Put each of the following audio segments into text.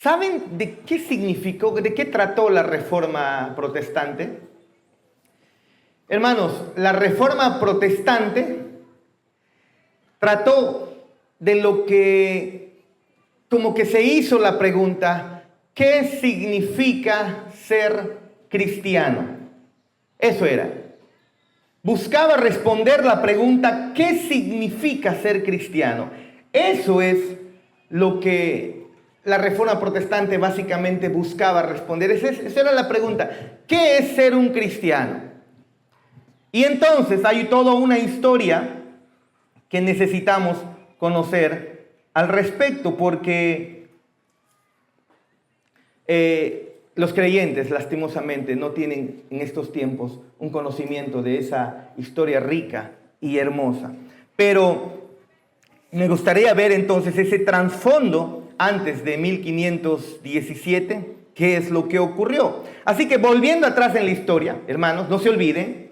¿Saben de qué significó, de qué trató la Reforma Protestante? Hermanos, la Reforma Protestante trató de lo que, como que se hizo la pregunta, ¿qué significa ser cristiano? Eso era. Buscaba responder la pregunta, ¿qué significa ser cristiano? Eso es lo que la Reforma Protestante básicamente buscaba responder. Esa era la pregunta, ¿qué es ser un cristiano? Y entonces hay toda una historia que necesitamos conocer al respecto, porque los creyentes, lastimosamente, no tienen en estos tiempos un conocimiento de esa historia rica y hermosa. Pero me gustaría ver entonces ese trasfondo antes de 1517, qué es lo que ocurrió. Así que volviendo atrás en la historia, hermanos, no se olviden,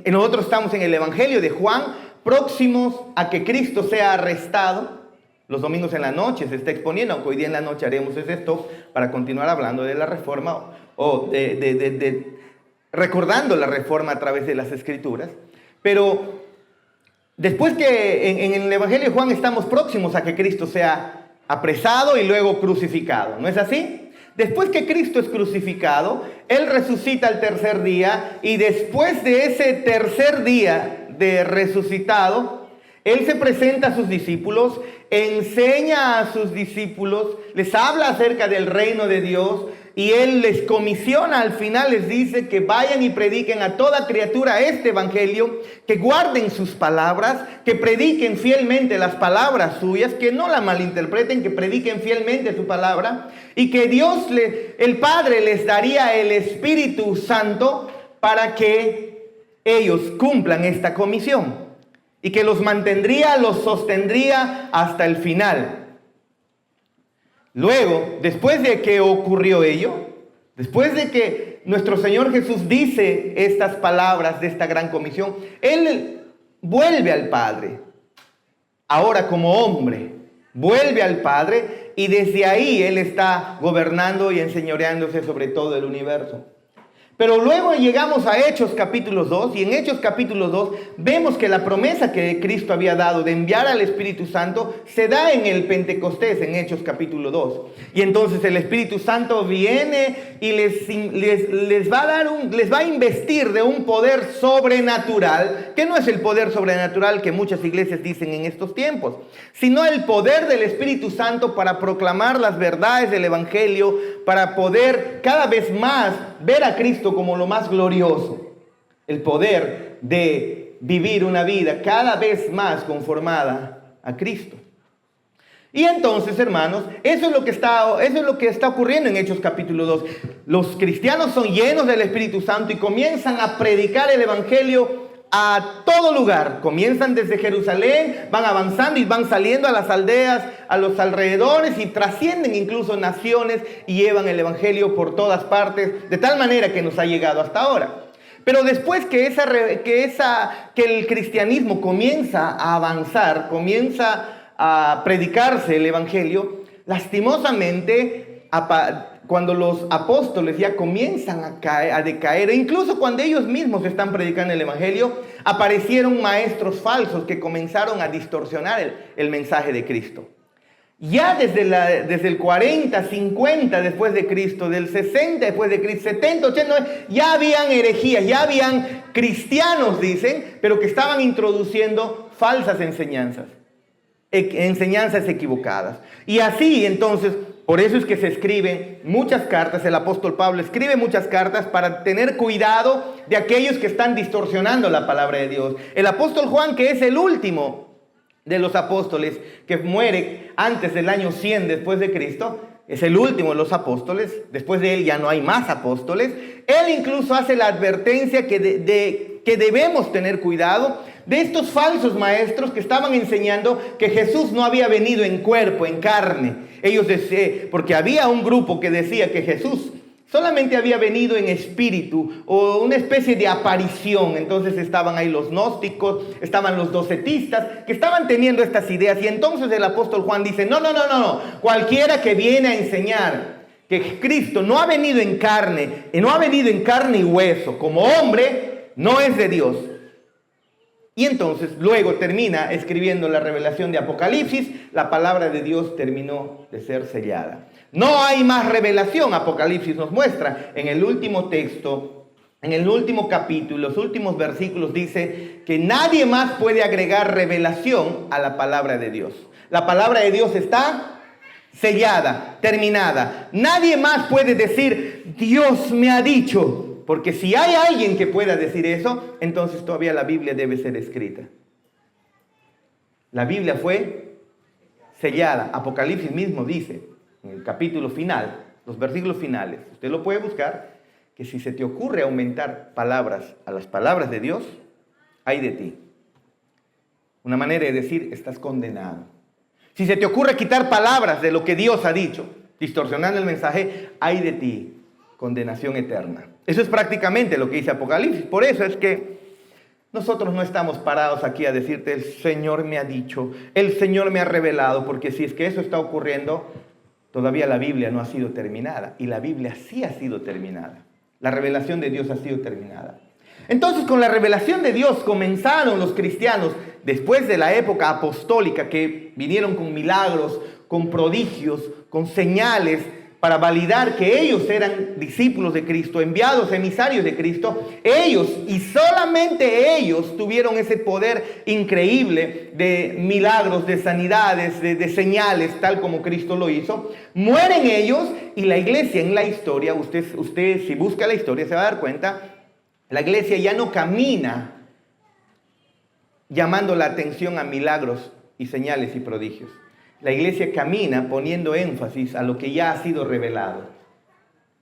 nosotros estamos en el Evangelio de Juan, próximos a que Cristo sea arrestado. Los domingos en la noche se está exponiendo, aunque hoy día en la noche haremos ese stop para continuar hablando de la reforma o recordando la reforma a través de las Escrituras. Pero después que en el Evangelio de Juan estamos próximos a que Cristo sea apresado y luego crucificado, ¿no es así? Después que Cristo es crucificado, Él resucita al tercer día, y después de ese tercer día de resucitado, Él se presenta a sus discípulos, enseña a sus discípulos, les habla acerca del reino de Dios, y Él les comisiona, al final les dice que vayan y prediquen a toda criatura este evangelio, que guarden sus palabras, que prediquen fielmente las palabras suyas, que no la malinterpreten, que prediquen fielmente su palabra, y que Dios, el Padre, les daría el Espíritu Santo para que ellos cumplan esta comisión, y que los mantendría, los sostendría hasta el final. Luego, después de que ocurrió ello, después de que nuestro Señor Jesús dice estas palabras de esta gran comisión, Él vuelve al Padre, ahora como hombre, vuelve al Padre, y desde ahí Él está gobernando y enseñoreándose sobre todo el universo. Pero luego llegamos a Hechos capítulo 2, y en Hechos capítulo 2 vemos que la promesa que Cristo había dado de enviar al Espíritu Santo se da en el Pentecostés, en Hechos capítulo 2. Y entonces el Espíritu Santo viene y les va a investir de un poder sobrenatural, que no es el poder sobrenatural que muchas iglesias dicen en estos tiempos, sino el poder del Espíritu Santo para proclamar las verdades del Evangelio, para poder cada vez más ver a Cristo como lo más glorioso, el poder de vivir una vida cada vez más conformada a Cristo. Y entonces, hermanos, eso es lo que está ocurriendo en Hechos capítulo 2. Los cristianos son llenos del Espíritu Santo y comienzan a predicar el Evangelio a todo lugar. Comienzan desde Jerusalén, van avanzando y van saliendo a las aldeas, a los alrededores, y trascienden incluso naciones y llevan el Evangelio por todas partes, de tal manera que nos ha llegado hasta ahora. Pero después que el cristianismo comienza a avanzar, comienza a predicarse el Evangelio, lastimosamente, cuando los apóstoles ya comienzan a decaer, e incluso cuando ellos mismos están predicando el Evangelio, aparecieron maestros falsos que comenzaron a distorsionar el mensaje de Cristo. Ya desde el 40, 50 después de Cristo, del 60 después de Cristo, 70, 80, ya habían herejías, ya habían cristianos, dicen, pero que estaban introduciendo falsas enseñanzas equivocadas. Y así entonces, por eso es que se escriben muchas cartas, el apóstol Pablo escribe muchas cartas para tener cuidado de aquellos que están distorsionando la palabra de Dios. El apóstol Juan, que es el último de los apóstoles, que muere antes del año 100 después de Cristo, es el último de los apóstoles, después de él ya no hay más apóstoles. Él incluso hace la advertencia que debemos tener cuidado de estos falsos maestros que estaban enseñando que Jesús no había venido en cuerpo, en carne. Ellos decían, porque había un grupo que decía que Jesús solamente había venido en espíritu o una especie de aparición. Entonces estaban ahí los gnósticos, estaban los docetistas que estaban teniendo estas ideas. Y entonces el apóstol Juan dice, no. Cualquiera que viene a enseñar que Cristo no ha venido en carne y hueso como hombre, no es de Dios. Y entonces luego termina escribiendo la revelación de Apocalipsis. La palabra de Dios terminó de ser sellada. No hay más revelación. Apocalipsis nos muestra en el último texto, en el último capítulo, los últimos versículos, dice que nadie más puede agregar revelación a la palabra de Dios. La palabra de Dios está sellada, terminada. Nadie más puede decir, Dios me ha dicho. Porque si hay alguien que pueda decir eso, entonces todavía la Biblia debe ser escrita. La Biblia fue sellada. Apocalipsis mismo dice, en el capítulo final, los versículos finales, usted lo puede buscar, que si se te ocurre aumentar palabras a las palabras de Dios, ay de ti. Una manera de decir, estás condenado. Si se te ocurre quitar palabras de lo que Dios ha dicho, distorsionando el mensaje, ay de ti, condenación eterna. Eso es prácticamente lo que dice Apocalipsis. Por eso es que nosotros no estamos parados aquí a decirte, el Señor me ha dicho, el Señor me ha revelado, porque si es que eso está ocurriendo, todavía la Biblia no ha sido terminada. Y la Biblia sí ha sido terminada. La revelación de Dios ha sido terminada. Entonces, con la revelación de Dios comenzaron los cristianos, después de la época apostólica, que vinieron con milagros, con prodigios, con señales, para validar que ellos eran discípulos de Cristo, enviados, emisarios de Cristo. Ellos, y solamente ellos, tuvieron ese poder increíble de milagros, de sanidades, de señales, tal como Cristo lo hizo. Mueren ellos y la iglesia en la historia, usted si busca la historia se va a dar cuenta, la iglesia ya no camina llamando la atención a milagros y señales y prodigios. La iglesia camina poniendo énfasis a lo que ya ha sido revelado,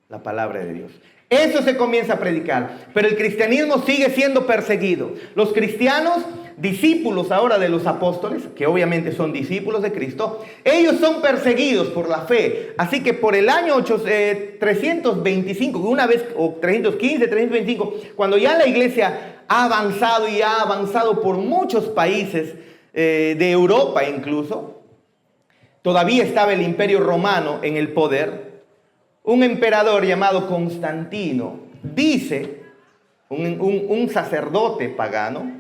la palabra de Dios. Eso se comienza a predicar, pero el cristianismo sigue siendo perseguido. Los cristianos, discípulos ahora de los apóstoles, que obviamente son discípulos de Cristo, ellos son perseguidos por la fe. Así que por el año 325, una vez, o 315, 325, cuando ya la iglesia ha avanzado y ha avanzado por muchos países de Europa incluso, todavía estaba el Imperio Romano en el poder. Un emperador llamado Constantino dice, un sacerdote pagano,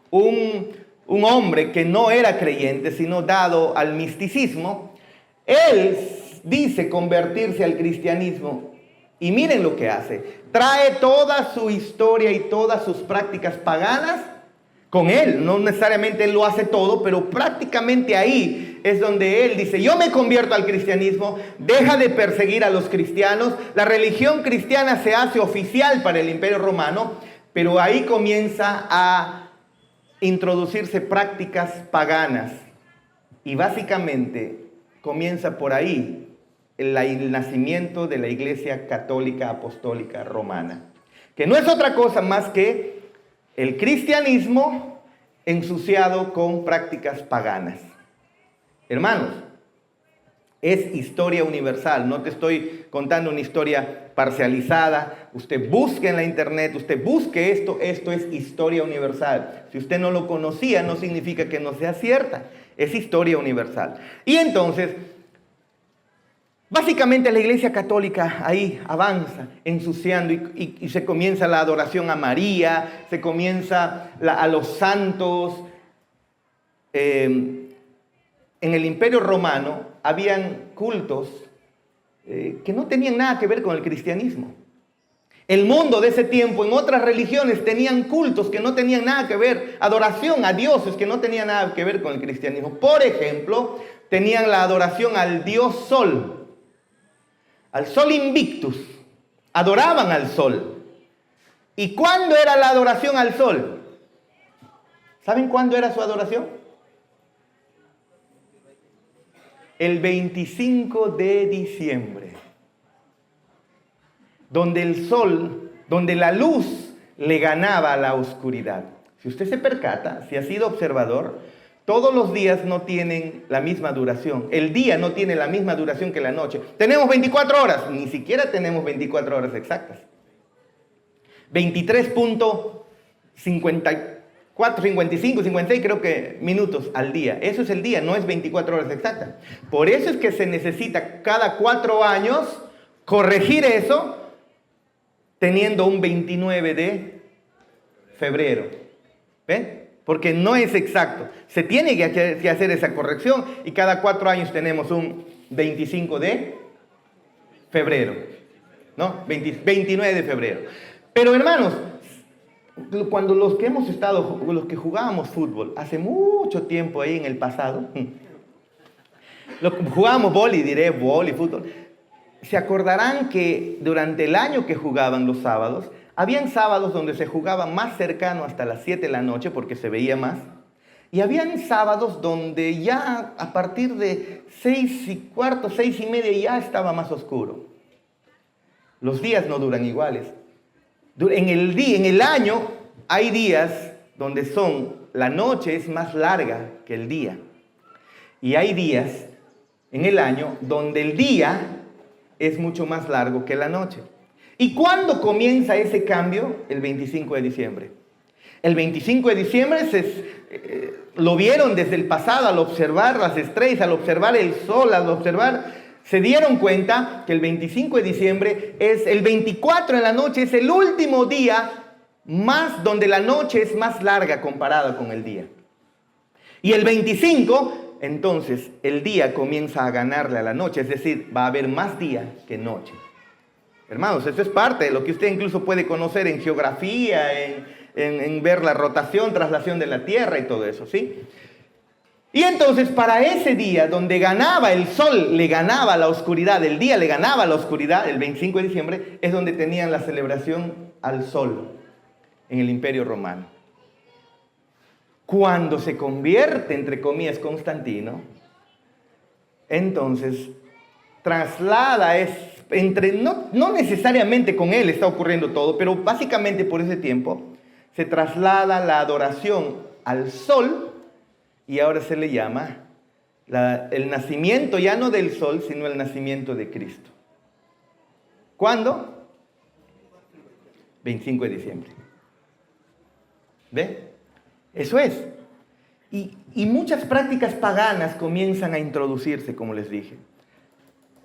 un hombre que no era creyente, sino dado al misticismo, él dice convertirse al cristianismo. Y miren lo que hace. Trae toda su historia y todas sus prácticas paganas con él. No necesariamente él lo hace todo, pero prácticamente ahí es donde él dice, yo me convierto al cristianismo, deja de perseguir a los cristianos, la religión cristiana se hace oficial para el Imperio Romano, pero ahí comienza a introducirse prácticas paganas. Y básicamente comienza por ahí el nacimiento de la Iglesia Católica Apostólica Romana, que no es otra cosa más que el cristianismo ensuciado con prácticas paganas. Hermanos, es historia universal. No te estoy contando una historia parcializada. Usted busque en la internet, usted busque esto es historia universal. Si usted no lo conocía, no significa que no sea cierta. Es historia universal. Y entonces, básicamente la Iglesia Católica ahí avanza, ensuciando y se comienza la adoración a María, se comienza a los santos. En el Imperio Romano habían cultos que no tenían nada que ver con el cristianismo. El mundo de ese tiempo, en otras religiones, tenían cultos que no tenían nada que ver, adoración a dioses que no tenían nada que ver con el cristianismo. Por ejemplo, tenían la adoración al dios Sol, al Sol Invictus. Adoraban al Sol. ¿Y cuándo era la adoración al Sol? ¿Saben cuándo era su adoración? El 25 de diciembre, donde el sol, donde la luz le ganaba a la oscuridad. Si usted se percata, si ha sido observador, Todos los días no tienen la misma duración. El día no tiene la misma duración que la noche. Tenemos 24 horas, ni siquiera tenemos 24 horas exactas. 23.54, 55, 56 creo que minutos al día. Eso es el día, no es 24 horas exactas. Por eso es que se necesita cada 4 años corregir eso teniendo un 29 de febrero. ¿Ven? Porque no es exacto. Se tiene que hacer esa corrección y cada 4 años tenemos un 25 de febrero. ¿No? 29 de febrero. Pero hermanos, cuando los que jugábamos fútbol hace mucho tiempo ahí en el pasado, jugábamos vóley, fútbol, se acordarán que durante el año que jugaban los sábados, habían sábados donde se jugaba más cercano hasta las 7 de la noche porque se veía más. Y habían sábados donde ya a partir de 6:15, 6:30 ya estaba más oscuro. Los días no duran iguales. En el año hay días donde la noche es más larga que el día. Y hay días en el año donde el día es mucho más largo que la noche. ¿Y cuándo comienza ese cambio? El 25 de diciembre. El 25 de diciembre lo vieron desde el pasado al observar las estrellas, al observar el sol, se dieron cuenta que el 25 de diciembre es el 24 en la noche, es el último día donde la noche es más larga comparada con el día. Y el 25, entonces, el día comienza a ganarle a la noche, es decir, va a haber más día que noche. Hermanos, eso es parte de lo que usted incluso puede conocer en geografía, en ver la rotación, traslación de la Tierra y todo eso, ¿sí? Y entonces para ese día donde ganaba el sol, le ganaba la oscuridad, el día le ganaba la oscuridad, el 25 de diciembre, es donde tenían la celebración al sol en el Imperio Romano. Cuando se convierte, entre comillas, Constantino, entonces traslada no necesariamente con él está ocurriendo todo, pero básicamente por ese tiempo se traslada la adoración al sol y ahora se le llama el nacimiento ya no del sol, sino el nacimiento de Cristo. ¿Cuándo? 25 de diciembre. ¿Ve? Eso es. Y muchas prácticas paganas comienzan a introducirse, como les dije.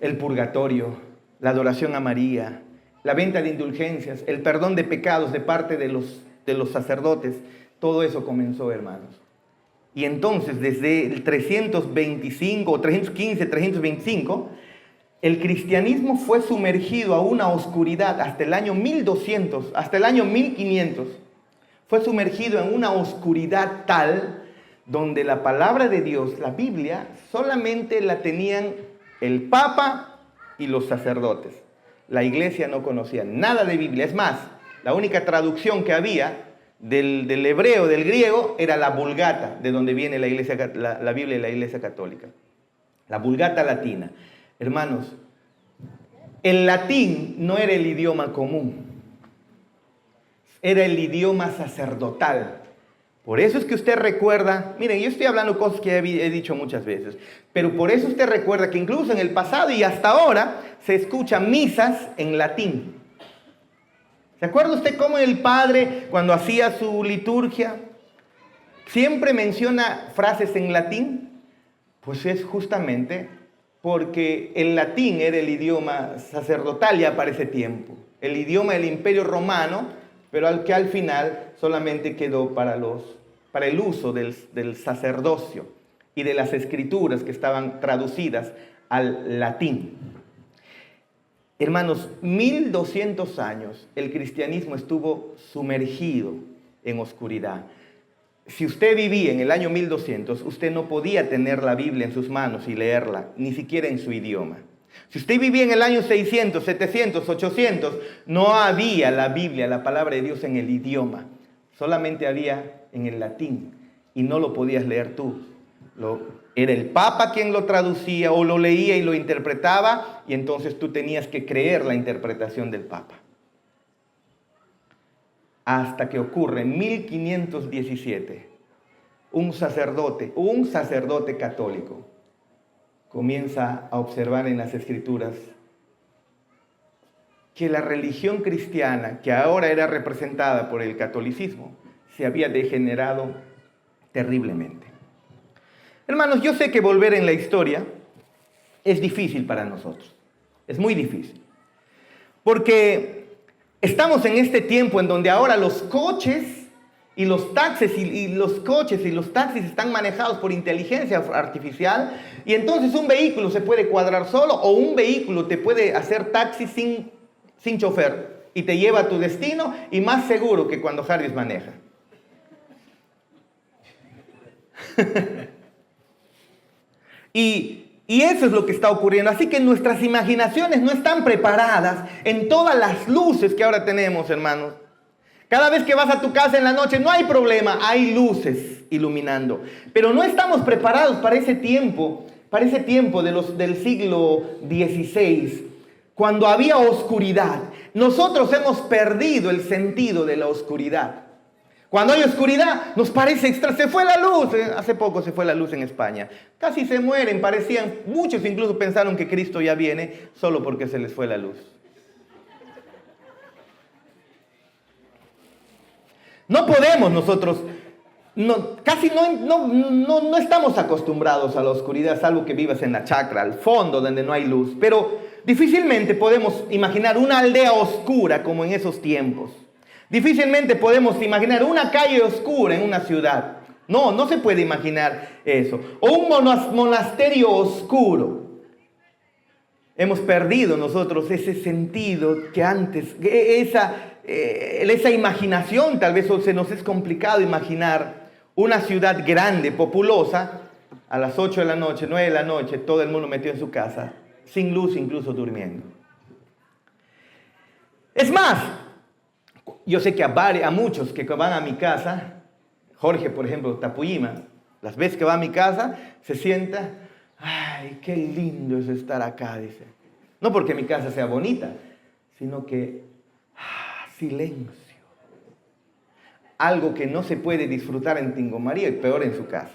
El purgatorio, la adoración a María, la venta de indulgencias, el perdón de pecados de parte de los sacerdotes, todo eso comenzó, hermanos. Y entonces, desde el 325, 315, 325, el cristianismo fue sumergido a una oscuridad hasta el año 1200, hasta el año 1500. Fue sumergido en una oscuridad tal donde la palabra de Dios, la Biblia, solamente la tenían el Papa y los sacerdotes. La iglesia no conocía nada de Biblia. Es más, la única traducción que había del hebreo, del griego, era la Vulgata, de donde viene la Biblia de la Iglesia Católica. La Vulgata latina. Hermanos, el latín no era el idioma común, era el idioma sacerdotal. Por eso es que usted recuerda, miren, yo estoy hablando cosas que he dicho muchas veces, pero por eso usted recuerda que incluso en el pasado y hasta ahora se escuchan misas en latín. ¿Se acuerda usted cómo el padre, cuando hacía su liturgia, siempre menciona frases en latín? Pues es justamente porque el latín era el idioma sacerdotal ya para ese tiempo, el idioma del Imperio Romano, pero que al final solamente quedó para el uso del sacerdocio y de las escrituras que estaban traducidas al latín. Hermanos, 1200 años el cristianismo estuvo sumergido en oscuridad. Si usted vivía en el año 1200, usted no podía tener la Biblia en sus manos y leerla, ni siquiera en su idioma. Si usted vivía en el año 600, 700, 800, no había la Biblia, la palabra de Dios en el idioma. Solamente había en el latín y no lo podías leer tú. Era el Papa quien lo traducía o lo leía y lo interpretaba y entonces tú tenías que creer la interpretación del Papa. Hasta que ocurre en 1517 un sacerdote católico comienza a observar en las Escrituras que la religión cristiana, que ahora era representada por el catolicismo, se había degenerado terriblemente. Hermanos, yo sé que volver en la historia es difícil para nosotros, es muy difícil, porque estamos en este tiempo en donde ahora los coches y los taxis están manejados por inteligencia artificial, y entonces un vehículo se puede cuadrar solo, o un vehículo te puede hacer taxi sin chofer y te lleva a tu destino, y más seguro que cuando Harris maneja. Y eso es lo que está ocurriendo. Así que nuestras imaginaciones no están preparadas en todas las luces que ahora tenemos, hermanos. Cada vez que vas a tu casa en la noche no hay problema, hay luces iluminando. Pero no estamos preparados para ese tiempo del siglo XVI, cuando había oscuridad. Nosotros hemos perdido el sentido de la oscuridad. Cuando hay oscuridad nos parece extraño. Se fue la luz, hace poco se fue la luz en España. Casi se mueren, muchos incluso pensaron que Cristo ya viene solo porque se les fue la luz. No podemos nosotros, casi no estamos acostumbrados a la oscuridad, salvo que vivas en la chacra, al fondo donde no hay luz. Pero difícilmente podemos imaginar una aldea oscura como en esos tiempos. Difícilmente podemos imaginar una calle oscura en una ciudad. No se puede imaginar eso. O un monasterio oscuro. Hemos perdido nosotros ese sentido que antes, esa imaginación. Tal vez se nos es complicado imaginar una ciudad grande, populosa, a las 8 de la noche, 9 de la noche, todo el mundo metido en su casa, sin luz, incluso durmiendo. Es más, yo sé que a muchos que van a mi casa, Jorge, por ejemplo, Tapuyima, las veces que va a mi casa, se sienta, ay, qué lindo es estar acá, dice. No porque mi casa sea bonita, sino que, silencio. Algo que no se puede disfrutar en Tingomaría y peor en su casa.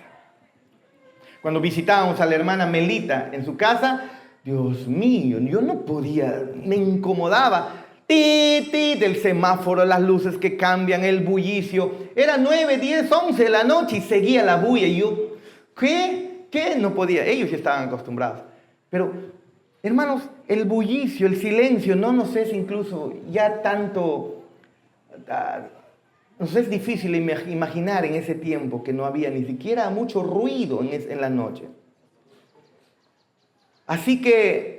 Cuando visitábamos a la hermana Melita en su casa, Dios mío, yo no podía, me incomodaba. Del semáforo, las luces que cambian, el bullicio. Era 9, 10, 11 de la noche y seguía la bulla. Y yo, ¿qué? No podía. Ellos ya estaban acostumbrados. Pero, hermanos, el bullicio, el silencio, no nos es incluso ya tanto... nos es difícil imaginar en ese tiempo que no había ni siquiera mucho ruido en la noche. Así que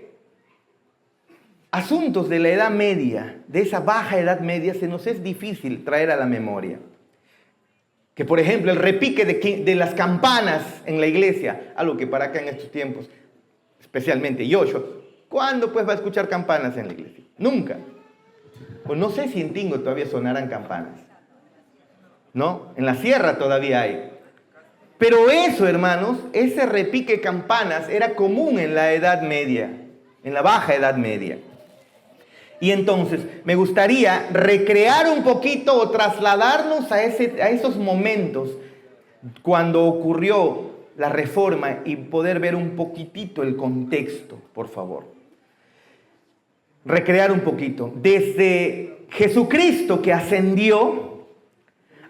asuntos de la Edad Media, de esa baja Edad Media, se nos es difícil traer a la memoria. Que por ejemplo el repique de las campanas en la iglesia, algo que para acá en estos tiempos, especialmente yo, ¿cuándo pues va a escuchar campanas en la iglesia? Nunca. Pues no sé si en Tingo todavía sonarán campanas. ¿No? En la sierra todavía hay. Pero eso, hermanos, ese repique de campanas era común en la Edad Media, en la baja Edad Media. Y entonces me gustaría recrear un poquito o trasladarnos a esos momentos cuando ocurrió la reforma y poder ver un poquitito el contexto, por favor. Recrear un poquito. Desde Jesucristo que ascendió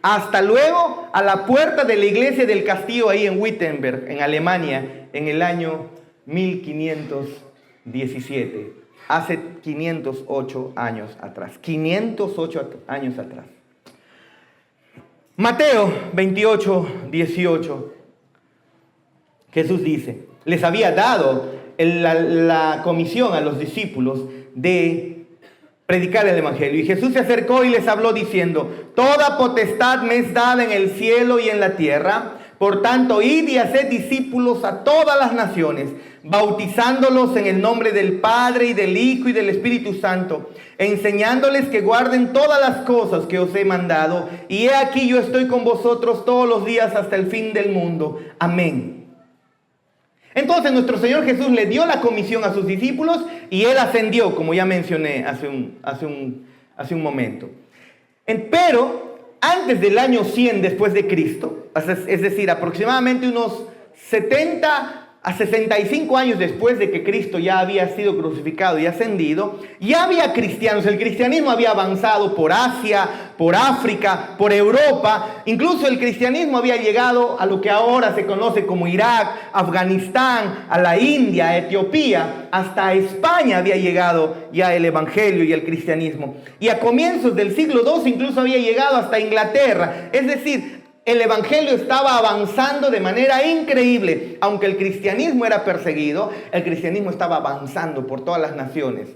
hasta luego a la puerta de la iglesia del castillo ahí en Wittenberg, en Alemania, en el año 1517. Hace 508 años atrás. 508 años atrás. Mateo 28, 18. Jesús dice, les había dado la comisión a los discípulos de predicar el evangelio. Y Jesús se acercó y les habló diciendo, toda potestad me es dada en el cielo y en la tierra. Por tanto, id y haced discípulos a todas las naciones, bautizándolos en el nombre del Padre y del Hijo y del Espíritu Santo, enseñándoles que guarden todas las cosas que os he mandado. Y he aquí yo estoy con vosotros todos los días hasta el fin del mundo. Amén. Entonces nuestro Señor Jesús le dio la comisión a sus discípulos y Él ascendió, como ya mencioné hace un momento. Pero antes del año 100 después de Cristo, es decir, aproximadamente unos 70 a 65 años después de que Cristo ya había sido crucificado y ascendido, ya había cristianos. El cristianismo había avanzado por Asia, por África, por Europa. Incluso el cristianismo había llegado a lo que ahora se conoce como Irak, Afganistán, a la India, a Etiopía. Hasta España había llegado ya el evangelio y el cristianismo. Y a comienzos del siglo II incluso había llegado hasta Inglaterra. Es decir, el evangelio estaba avanzando de manera increíble. Aunque el cristianismo era perseguido, el cristianismo estaba avanzando por todas las naciones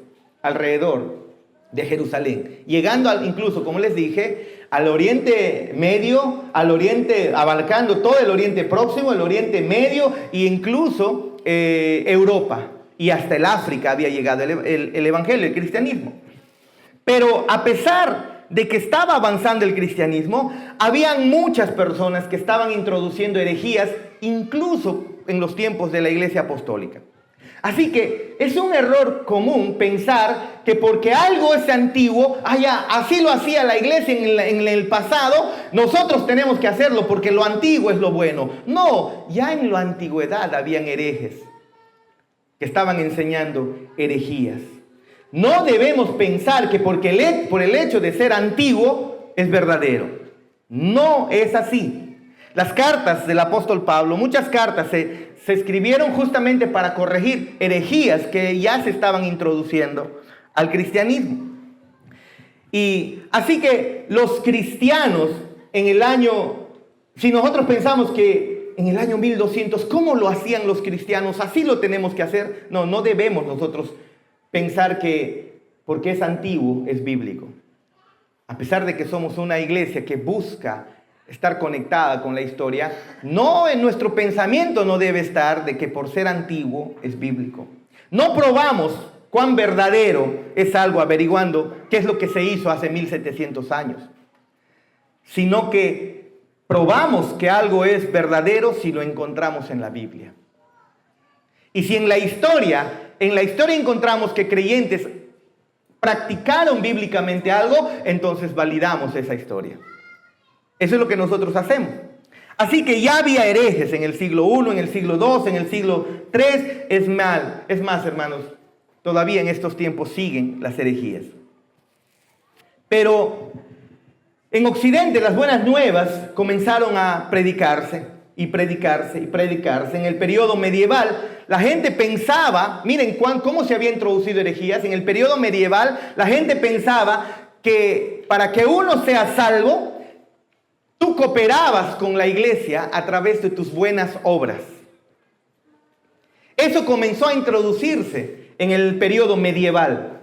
alrededor de Jerusalén, llegando incluso, como les dije, al Oriente Medio, al Oriente, abarcando todo el Oriente Próximo, el Oriente Medio e incluso Europa, y hasta el África había llegado el evangelio, el cristianismo. Pero a pesar de que estaba avanzando el cristianismo, habían muchas personas que estaban introduciendo herejías, incluso en los tiempos de la Iglesia Apostólica. Así que es un error común pensar que porque algo es antiguo, así lo hacía la Iglesia en el pasado, nosotros tenemos que hacerlo porque lo antiguo es lo bueno. No, ya en la antigüedad habían herejes que estaban enseñando herejías. No debemos pensar que por el hecho de ser antiguo es verdadero. No es así. Las cartas del apóstol Pablo, muchas cartas se escribieron justamente para corregir herejías que ya se estaban introduciendo al cristianismo. Y así que los cristianos si nosotros pensamos que en el año 1200, ¿cómo lo hacían los cristianos? Así lo tenemos que hacer. No debemos nosotros pensar que porque es antiguo es bíblico. A pesar de que somos una iglesia que busca estar conectada con la historia, no en nuestro pensamiento no debe estar de que por ser antiguo es bíblico. No probamos cuán verdadero es algo averiguando qué es lo que se hizo hace 1700 años, sino que probamos que algo es verdadero si lo encontramos en la Biblia. Y si en la historia encontramos que creyentes practicaron bíblicamente algo, entonces validamos esa historia. Eso es lo que nosotros hacemos. Así que ya había herejes en el siglo I, en el siglo II, en el siglo III. Es más, hermanos, todavía en estos tiempos siguen las herejías. Pero en Occidente las buenas nuevas comenzaron a predicarse y predicarse y predicarse. En el periodo medieval la gente pensaba, miren cómo se había introducido herejías. En el periodo medieval la gente pensaba que para que uno sea salvo, tú cooperabas con la iglesia a través de tus buenas obras. Eso comenzó a introducirse en el periodo medieval.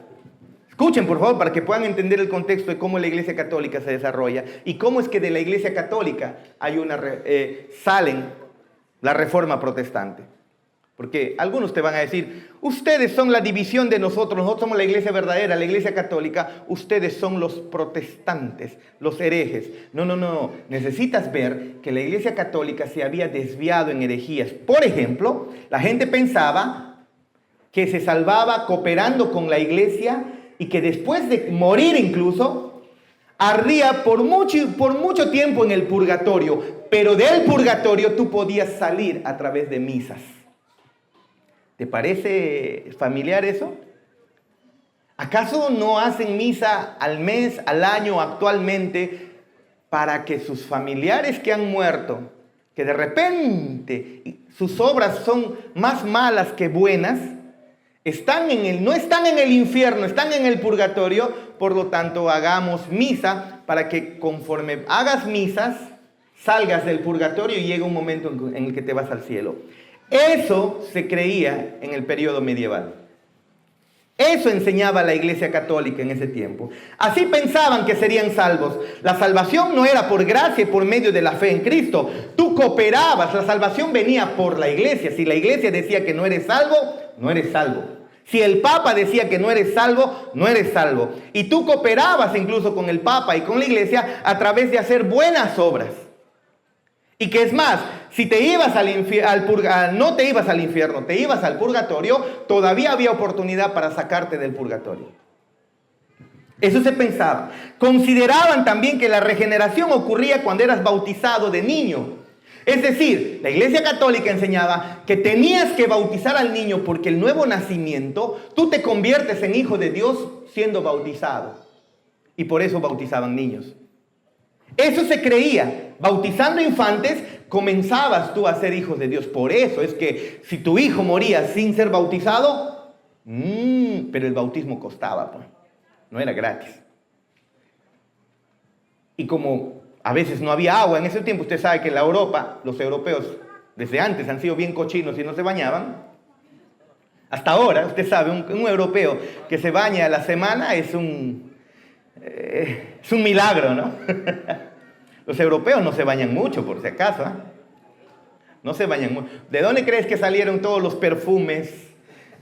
Escuchen, por favor, para que puedan entender el contexto de cómo la Iglesia Católica se desarrolla y cómo es que de la Iglesia Católica salen la Reforma Protestante. Porque algunos te van a decir, ustedes son la división de nosotros somos la iglesia verdadera, la iglesia católica, ustedes son los protestantes, los herejes. No, necesitas ver que la iglesia católica se había desviado en herejías. Por ejemplo, la gente pensaba que se salvaba cooperando con la iglesia y que después de morir incluso, ardía por mucho tiempo en el purgatorio, pero del purgatorio tú podías salir a través de misas. ¿Te parece familiar eso? ¿Acaso no hacen misa al mes, al año, actualmente, para que sus familiares que han muerto, que de repente sus obras son más malas que buenas, no están en el infierno, están en el purgatorio? Por lo tanto, hagamos misa para que conforme hagas misas, salgas del purgatorio y llegue un momento en el que te vas al cielo. Eso se creía en el periodo medieval. Eso enseñaba la Iglesia Católica en ese tiempo. Así pensaban que serían salvos. La salvación no era por gracia y por medio de la fe en Cristo. Tú cooperabas, la salvación venía por la Iglesia. Si la Iglesia decía que no eres salvo, no eres salvo. Si el Papa decía que no eres salvo, no eres salvo. Y tú cooperabas incluso con el Papa y con la Iglesia a través de hacer buenas obras. Y que es más, si te ibas no te ibas al infierno, te ibas al purgatorio, todavía había oportunidad para sacarte del purgatorio. Eso se pensaba. Consideraban también que la regeneración ocurría cuando eras bautizado de niño. Es decir, la Iglesia Católica enseñaba que tenías que bautizar al niño porque el nuevo nacimiento, tú te conviertes en hijo de Dios siendo bautizado. Y por eso bautizaban niños. Eso se creía. Bautizando infantes, comenzabas tú a ser hijo de Dios. Por eso es que si tu hijo moría sin ser bautizado, pero el bautismo costaba, pues. No era gratis. Y como a veces no había agua en ese tiempo, usted sabe que en la Europa, los europeos desde antes han sido bien cochinos y no se bañaban. Hasta ahora, usted sabe, un europeo que se baña a la semana es un milagro, ¿no? Los europeos no se bañan mucho, por si acaso, ¿eh? No se bañan mucho. ¿De dónde crees que salieron todos los perfumes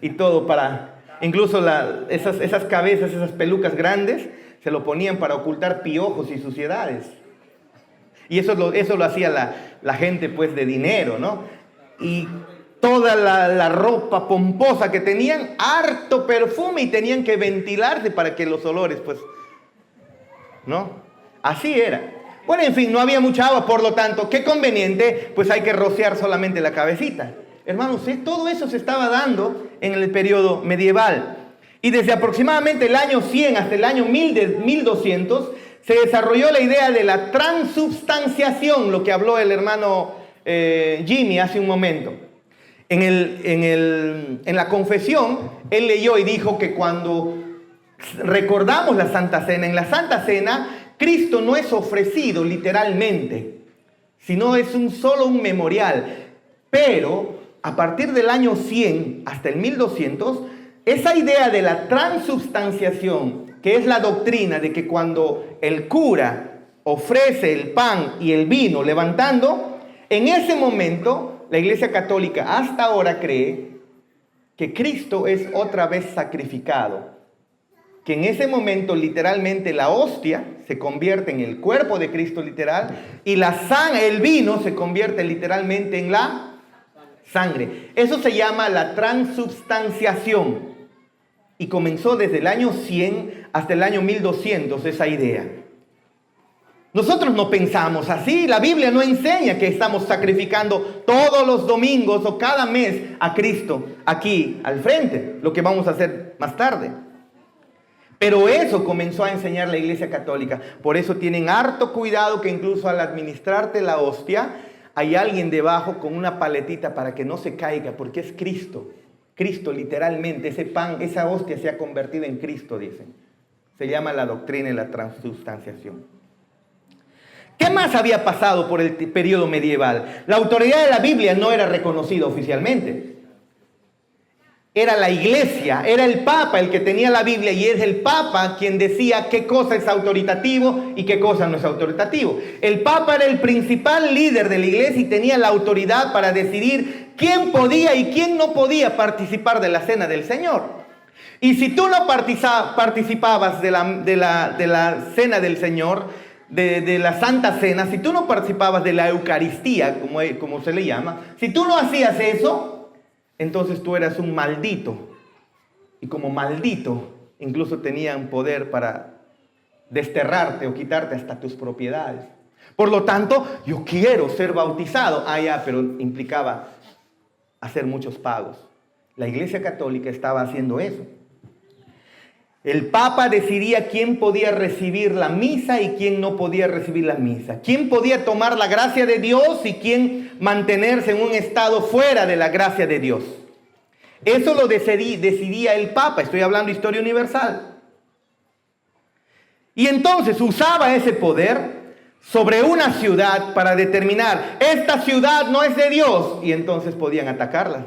y todo para... Incluso esas cabezas, esas pelucas grandes, se lo ponían para ocultar piojos y suciedades. Y eso lo hacía la gente pues de dinero, ¿no? Y toda la ropa pomposa que tenían, harto perfume y tenían que ventilarse para que los olores pues, ¿no? Así era. Bueno, en fin, no había mucha agua, por lo tanto, qué conveniente, pues hay que rociar solamente la cabecita. Hermanos, todo eso se estaba dando en el periodo medieval. Y desde aproximadamente el año 100 hasta el año 1200 se desarrolló la idea de la transubstanciación, lo que habló el hermano Jimmy hace un momento. En la confesión, él leyó y dijo que cuando recordamos la Santa Cena, en la Santa Cena, Cristo no es ofrecido literalmente, sino es solo un memorial. Pero a partir del año 100 hasta el 1200, esa idea de la transubstanciación, que es la doctrina de que cuando el cura ofrece el pan y el vino levantando, en ese momento la Iglesia Católica hasta ahora cree que Cristo es otra vez sacrificado. Que en ese momento literalmente la hostia se convierte en el cuerpo de Cristo literal y el vino se convierte literalmente en la sangre. Eso se llama la transubstanciación y comenzó desde el año 100 hasta el año 1200 esa idea. Nosotros no pensamos así, la Biblia no enseña que estamos sacrificando todos los domingos o cada mes a Cristo aquí al frente, lo que vamos a hacer más tarde. Pero eso comenzó a enseñar la Iglesia Católica. Por eso tienen harto cuidado que incluso al administrarte la hostia, hay alguien debajo con una paletita para que no se caiga, porque es Cristo. Cristo literalmente, ese pan, esa hostia se ha convertido en Cristo, dicen. Se llama la doctrina de la transubstanciación. ¿Qué más había pasado por el periodo medieval? La autoridad de la Biblia no era reconocida oficialmente. Era la iglesia, era el Papa el que tenía la Biblia y es el Papa quien decía qué cosa es autoritativo y qué cosa no es autoritativo. El Papa era el principal líder de la iglesia y tenía la autoridad para decidir quién podía y quién no podía participar de la cena del Señor. Y si tú no participabas de la cena del Señor, de la Santa Cena, si tú no participabas de la Eucaristía, como se le llama, si tú no hacías eso, entonces tú eras un maldito. Y como maldito, incluso tenían poder para desterrarte o quitarte hasta tus propiedades. Por lo tanto, yo quiero ser bautizado. Pero implicaba hacer muchos pagos. La Iglesia Católica estaba haciendo eso. El Papa decidía quién podía recibir la misa y quién no podía recibir la misa. Quién podía tomar la gracia de Dios y quién mantenerse en un estado fuera de la gracia de Dios. Eso lo decidía el Papa. Estoy hablando de historia universal. Y entonces usaba ese poder sobre una ciudad para determinar, esta ciudad no es de Dios. Y entonces podían atacarla.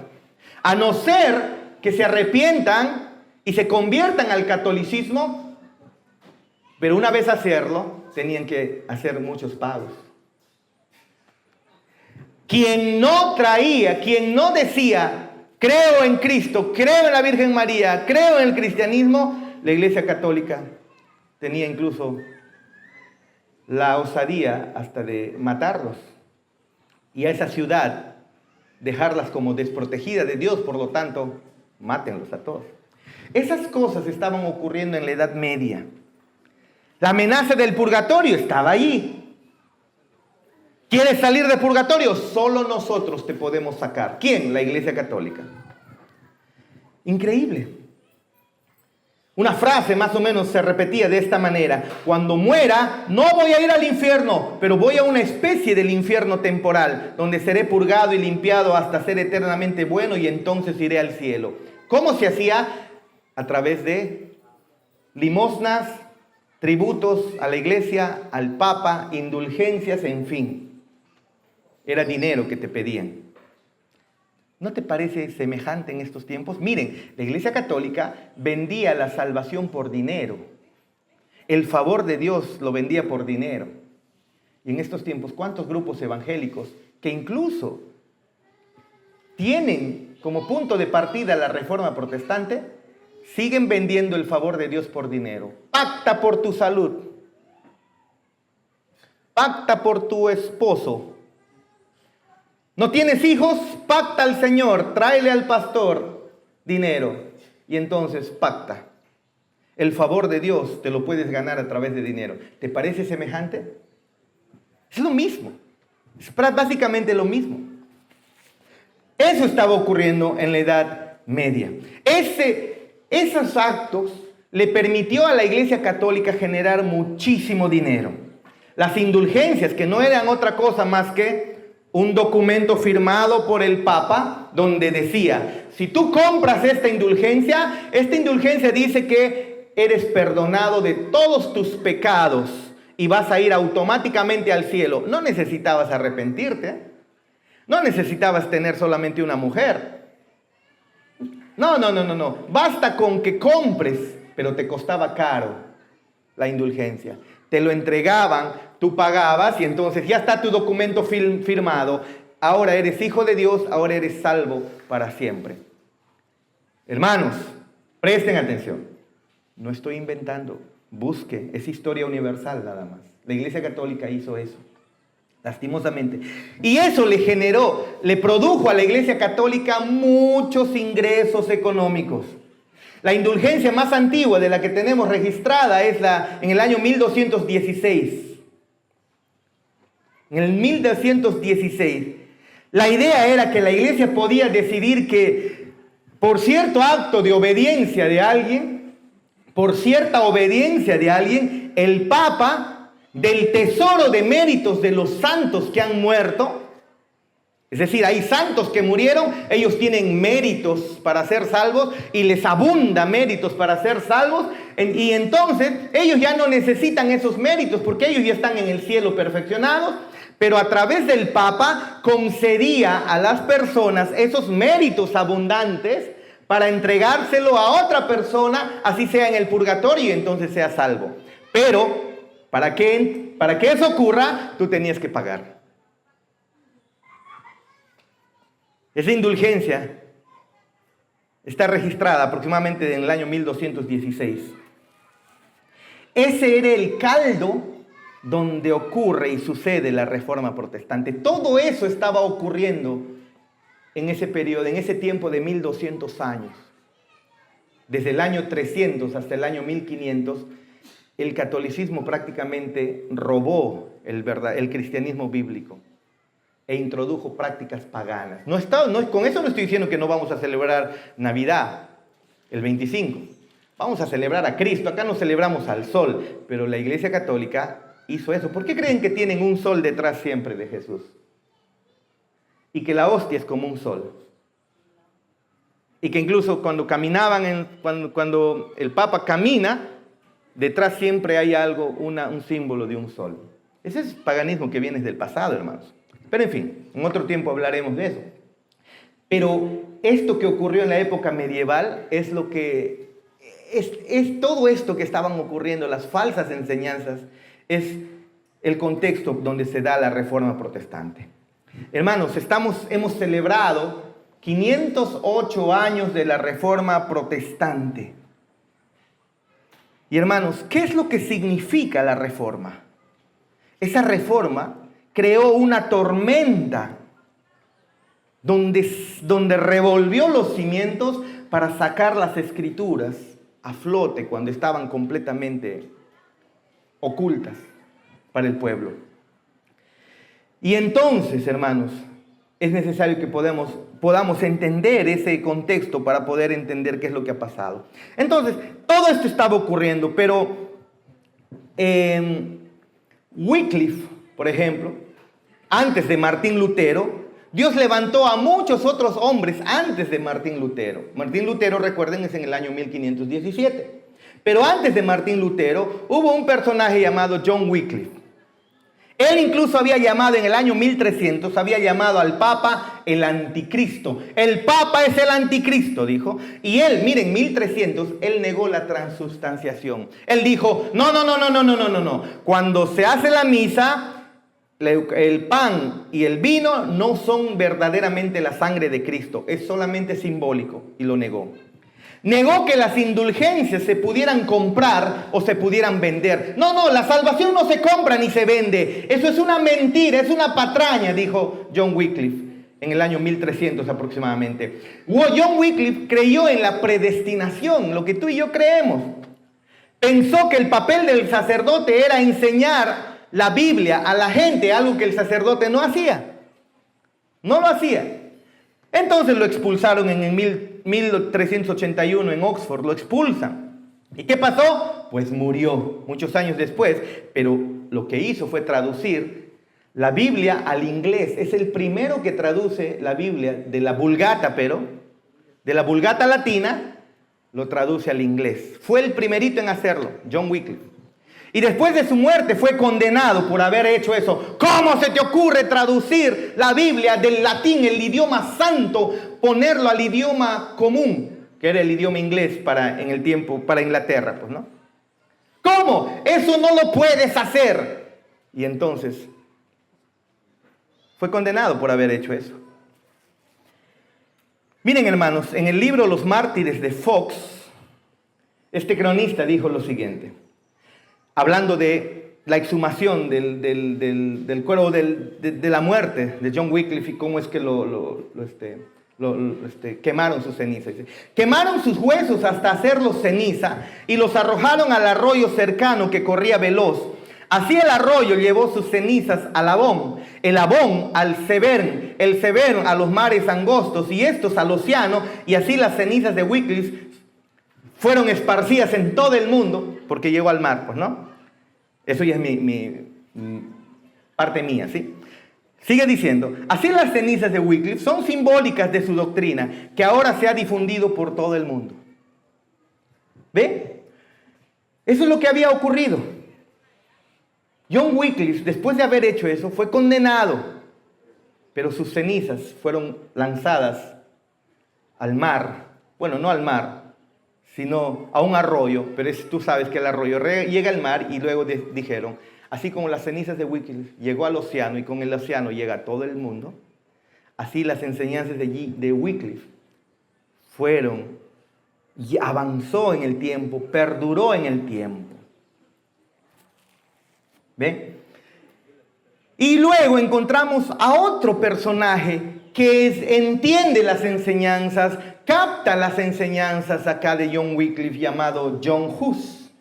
A no ser que se arrepientan y se conviertan al catolicismo, pero una vez hacerlo, tenían que hacer muchos pagos. Quien no decía, creo en Cristo, creo en la Virgen María, creo en el cristianismo, la Iglesia Católica tenía incluso la osadía hasta de matarlos. Y a esa ciudad, dejarlas como desprotegida de Dios, por lo tanto, mátenlos a todos. Esas cosas estaban ocurriendo en la Edad Media. La amenaza del purgatorio estaba allí. ¿Quieres salir del purgatorio? Solo nosotros te podemos sacar. ¿Quién? La Iglesia Católica. Increíble. Una frase más o menos se repetía de esta manera: cuando muera, no voy a ir al infierno, pero voy a una especie del infierno temporal, donde seré purgado y limpiado hasta ser eternamente bueno y entonces iré al cielo. ¿Cómo se hacía? A través de limosnas, tributos a la iglesia, al papa, indulgencias, en fin. Era dinero que te pedían. ¿No te parece semejante en estos tiempos? Miren, la Iglesia Católica vendía la salvación por dinero. El favor de Dios lo vendía por dinero. Y en estos tiempos, ¿cuántos grupos evangélicos que incluso tienen como punto de partida la Reforma Protestante, siguen vendiendo el favor de Dios por dinero? Pacta por tu salud. Pacta por tu esposo. ¿No tienes hijos? Pacta al Señor, tráele al pastor dinero. Y entonces pacta. El favor de Dios te lo puedes ganar a través de dinero. ¿Te parece semejante? Es lo mismo. Es básicamente lo mismo. Eso estaba ocurriendo en la Edad Media. Esos actos le permitió a la Iglesia Católica generar muchísimo dinero. Las indulgencias, que no eran otra cosa más que un documento firmado por el Papa donde decía: si tú compras esta indulgencia dice que eres perdonado de todos tus pecados y vas a ir automáticamente al cielo. No necesitabas arrepentirte, no necesitabas tener solamente una mujer. No. Basta con que compres, pero te costaba caro la indulgencia. Te lo entregaban, tú pagabas y entonces ya está tu documento firmado. Ahora eres hijo de Dios, ahora eres salvo para siempre. Hermanos, presten atención. No estoy inventando, busque, es historia universal nada más. La Iglesia Católica hizo eso, lastimosamente. Y eso le produjo a la Iglesia Católica muchos ingresos económicos. La indulgencia más antigua de la que tenemos registrada es en el año 1216. En el 1216, la idea era que la iglesia podía decidir que por cierto acto de obediencia de alguien, por cierta obediencia de alguien, el Papa, del tesoro de méritos de los santos que han muerto, es decir, hay santos que murieron, ellos tienen méritos para ser salvos y les abunda méritos para ser salvos, y entonces ellos ya no necesitan esos méritos porque ellos ya están en el cielo perfeccionados, pero a través del Papa concedía a las personas esos méritos abundantes para entregárselo a otra persona, así sea en el purgatorio y entonces sea salvo. Pero para que eso ocurra, tú tenías que pagar. Esa indulgencia está registrada aproximadamente en el año 1216. Ese era el caldo donde ocurre y sucede la Reforma Protestante. Todo eso estaba ocurriendo en ese periodo, en ese tiempo de 1200 años. Desde el año 300 hasta el año 1500, el catolicismo prácticamente robó el cristianismo bíblico e introdujo prácticas paganas. Con eso no estoy diciendo que no vamos a celebrar Navidad el 25. Vamos a celebrar a Cristo. Acá no celebramos al sol, pero la Iglesia Católica hizo eso. ¿Por qué creen que tienen un sol detrás siempre de Jesús? Y que la hostia es como un sol. Y que incluso cuando caminaban, cuando el Papa camina, detrás siempre hay algo, un símbolo de un sol. Ese es paganismo que viene del pasado, hermanos. Pero en fin, en otro tiempo hablaremos de eso. Pero esto que ocurrió en la época medieval es lo que es todo esto que estaban ocurriendo, las falsas enseñanzas, es el contexto donde se da la Reforma Protestante. Hermanos, hemos celebrado 508 años de la Reforma Protestante. Y hermanos, ¿qué es lo que significa la Reforma? Esa Reforma creó una tormenta donde revolvió los cimientos para sacar las Escrituras a flote cuando estaban completamente ocultas para el pueblo. Y entonces, hermanos, es necesario que podamos entender ese contexto para poder entender qué es lo que ha pasado. Entonces, todo esto estaba ocurriendo, pero Wycliffe, por ejemplo, antes de Martín Lutero, Dios levantó a muchos otros hombres antes de Martín Lutero. Martín Lutero, recuerden, es en el año 1517. Pero antes de Martín Lutero hubo un personaje llamado John Wycliffe. Él incluso había llamado en el año 1300, había llamado al Papa el Anticristo. El Papa es el Anticristo, dijo. Y él, miren, 1300, él negó la transustanciación. Él dijo, no. Cuando se hace la misa, el pan y el vino no son verdaderamente la sangre de Cristo. Es solamente simbólico. Y lo negó. Negó que las indulgencias se pudieran comprar o se pudieran vender. No, la salvación no se compra ni se vende. Eso es una mentira, es una patraña, dijo John Wycliffe en el año 1300 aproximadamente. John Wycliffe creyó en la predestinación, lo que tú y yo creemos. Pensó que el papel del sacerdote era enseñar la Biblia a la gente, algo que el sacerdote no hacía. No lo hacía. Entonces lo expulsaron en el 1381 en Oxford, lo expulsan. ¿Y qué pasó? Pues murió muchos años después, pero lo que hizo fue traducir la Biblia al inglés. Es el primero que traduce la Biblia de la Vulgata, pero de la Vulgata latina lo traduce al inglés. Fue el primerito en hacerlo, John Wycliffe. Y después de su muerte fue condenado por haber hecho eso. ¿Cómo se te ocurre traducir la Biblia del latín, el idioma santo, ponerlo al idioma común, que era el idioma inglés en el tiempo, para Inglaterra, pues, ¿no? ¿Cómo? Eso no lo puedes hacer. Y entonces fue condenado por haber hecho eso. Miren, hermanos, en el libro Los Mártires de Fox, este cronista dijo lo siguiente. Hablando de la exhumación del cuerpo de la muerte de John Wycliffe y cómo es que quemaron sus cenizas. Quemaron sus huesos hasta hacerlos ceniza y los arrojaron al arroyo cercano que corría veloz. Así el arroyo llevó sus cenizas al Avon, el Avon al Severn, el Severn a los mares angostos y estos al océano, y así las cenizas de Wycliffe fueron esparcidas en todo el mundo, porque llegó al mar, pues, ¿no? Eso ya es mi parte mía, ¿sí? Sigue diciendo, así las cenizas de Wycliffe son simbólicas de su doctrina, que ahora se ha difundido por todo el mundo. ¿Ve? Eso es lo que había ocurrido. John Wycliffe, después de haber hecho eso, fue condenado, pero sus cenizas fueron lanzadas al mar. Bueno, no al mar, sino a un arroyo, pero tú sabes que el arroyo llega al mar y luego dijeron, así como las cenizas de Wycliffe llegó al océano y con el océano llega a todo el mundo, así las enseñanzas de Wycliffe fueron y avanzó en el tiempo, perduró en el tiempo. ¿Ven? Y luego encontramos a otro personaje que entiende las enseñanzas, capta las enseñanzas acá de John Wycliffe, llamado John Hus.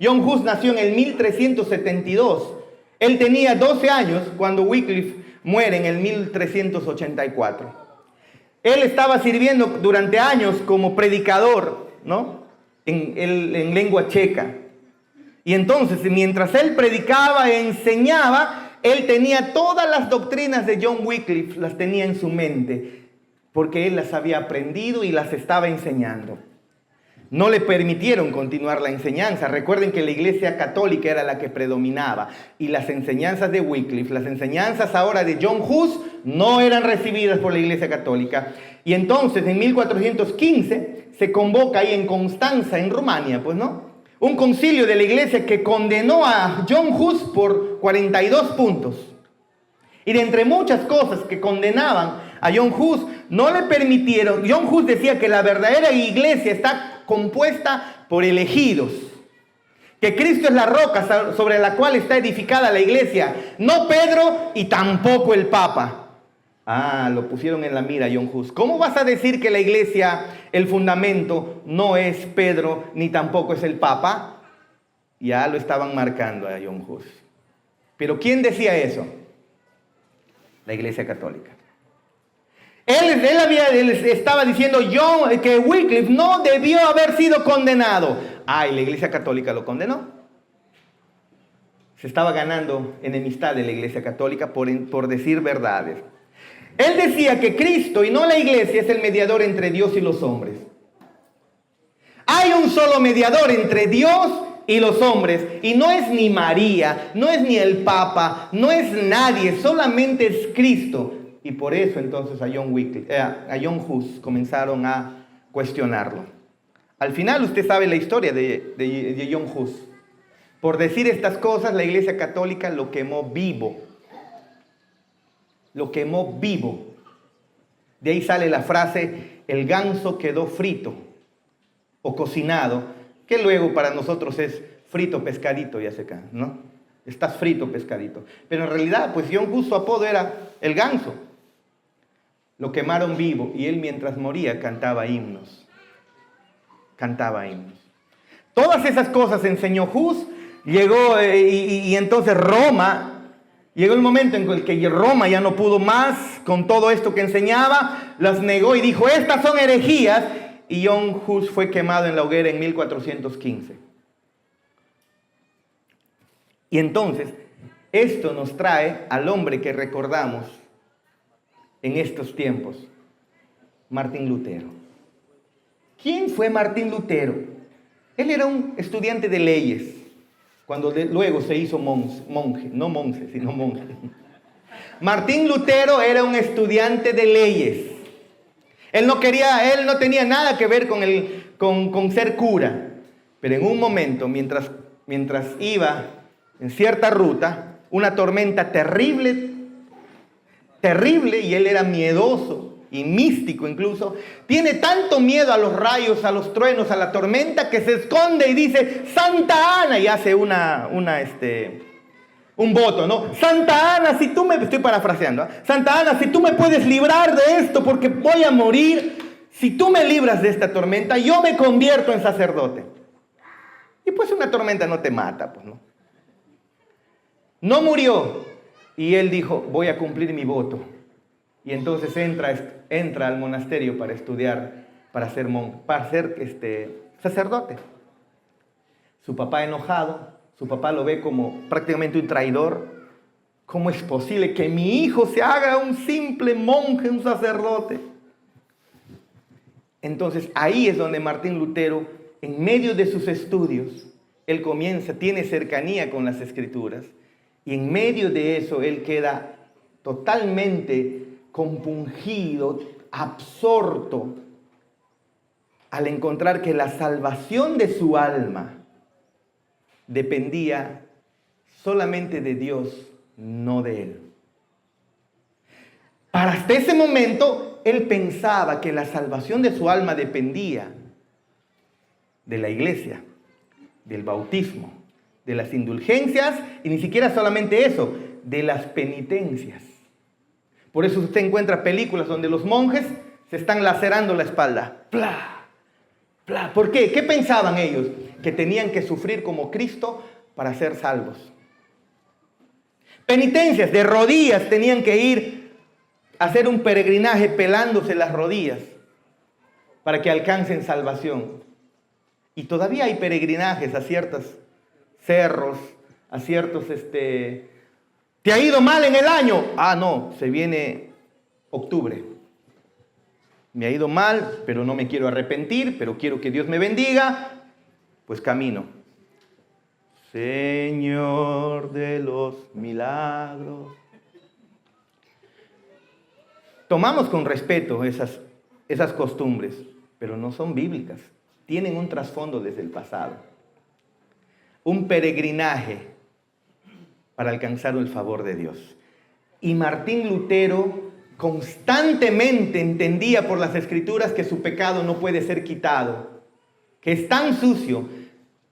John Hus nació en el 1372. Él tenía 12 años cuando Wycliffe muere en el 1384. Él estaba sirviendo durante años como predicador, ¿no? en lengua checa. Y entonces, mientras él predicaba e enseñaba, él tenía todas las doctrinas de John Wycliffe, las tenía en su mente, porque él las había aprendido y las estaba enseñando. No le permitieron continuar la enseñanza. Recuerden que la Iglesia Católica era la que predominaba. Y las enseñanzas de Wycliffe, las enseñanzas ahora de John Hus, no eran recibidas por la Iglesia Católica. Y entonces, en 1415, se convoca ahí en Constanza, en Rumania, pues, ¿no? Un concilio de la iglesia que condenó a John Hus por 42 puntos. Y de entre muchas cosas que condenaban a John Hus, no le permitieron. John Hus decía que la verdadera iglesia está compuesta por elegidos. Que Cristo es la roca sobre la cual está edificada la iglesia. No Pedro y tampoco el Papa. Lo pusieron en la mira John Hus. ¿Cómo vas a decir que la iglesia, el fundamento, no es Pedro ni tampoco es el Papa? Ya lo estaban marcando a John Hus. Pero ¿quién decía eso? La Iglesia Católica. Él estaba diciendo que Wycliffe no debió haber sido condenado. Y la Iglesia Católica lo condenó. Se estaba ganando enemistad de la Iglesia Católica por decir verdades. Él decía que Cristo y no la Iglesia es el mediador entre Dios y los hombres. Hay un solo mediador entre Dios y los hombres, y no es ni María, no es ni el Papa, no es nadie, solamente es Cristo. Y por eso entonces a John Hus comenzaron a cuestionarlo. Al final usted sabe la historia de John Hus. Por decir estas cosas, la Iglesia Católica lo quemó vivo. Lo quemó vivo. De ahí sale la frase, el ganso quedó frito o cocinado, que luego para nosotros es frito pescadito, ya se acá, ¿no? Estás frito pescadito. Pero en realidad, pues John Hus, su apodo era el ganso. Lo quemaron vivo y él mientras moría cantaba himnos. Cantaba himnos. Todas esas cosas enseñó Hus. Llegó y entonces Roma, llegó el momento en el que Roma ya no pudo más con todo esto que enseñaba, las negó y dijo, estas son herejías. Y John Hus fue quemado en la hoguera en 1415. Y entonces, esto nos trae al hombre que recordamos en estos tiempos, Martín Lutero. ¿Quién fue Martín Lutero? Él era un estudiante de leyes, cuando luego se hizo monje, no monje, sino monje. Martín Lutero era un estudiante de leyes. Él no tenía nada que ver con ser cura. Pero en un momento, mientras iba en cierta ruta, una tormenta terrible, y él era miedoso y místico incluso, tiene tanto miedo a los rayos, a los truenos, a la tormenta, que se esconde y dice, Santa Ana, y hace un voto, ¿no? Santa Ana, estoy parafraseando, ¿eh? Santa Ana, si tú me puedes librar de esto porque voy a morir, si tú me libras de esta tormenta, yo me convierto en sacerdote. Y pues una tormenta no te mata, pues, ¿no? No murió. Y él dijo, voy a cumplir mi voto. Y entonces entra al monasterio para estudiar, para ser sacerdote. Su papá enojado, su papá lo ve como prácticamente un traidor. ¿Cómo es posible que mi hijo se haga un simple monje, un sacerdote? Entonces ahí es donde Martín Lutero, en medio de sus estudios, él tiene cercanía con las Escrituras. Y en medio de eso él queda totalmente compungido, absorto, al encontrar que la salvación de su alma dependía solamente de Dios, no de él. Hasta ese momento él pensaba que la salvación de su alma dependía de la iglesia, del bautismo, de las indulgencias, y ni siquiera solamente eso, de las penitencias. Por eso usted encuentra películas donde los monjes se están lacerando la espalda. ¡Pla! ¡Pla! ¿Por qué? ¿Qué pensaban ellos? Que tenían que sufrir como Cristo para ser salvos. Penitencias, de rodillas tenían que ir a hacer un peregrinaje pelándose las rodillas para que alcancen salvación. Y todavía hay peregrinajes a ciertos cerros, a ciertos, ¿te ha ido mal en el año? No, se viene octubre. Me ha ido mal, pero no me quiero arrepentir, pero quiero que Dios me bendiga, pues camino. Señor de los milagros. Tomamos con respeto esas costumbres, pero no son bíblicas. Tienen un trasfondo desde el pasado. Un peregrinaje para alcanzar el favor de Dios. Y Martín Lutero constantemente entendía por las Escrituras que su pecado no puede ser quitado, que es tan sucio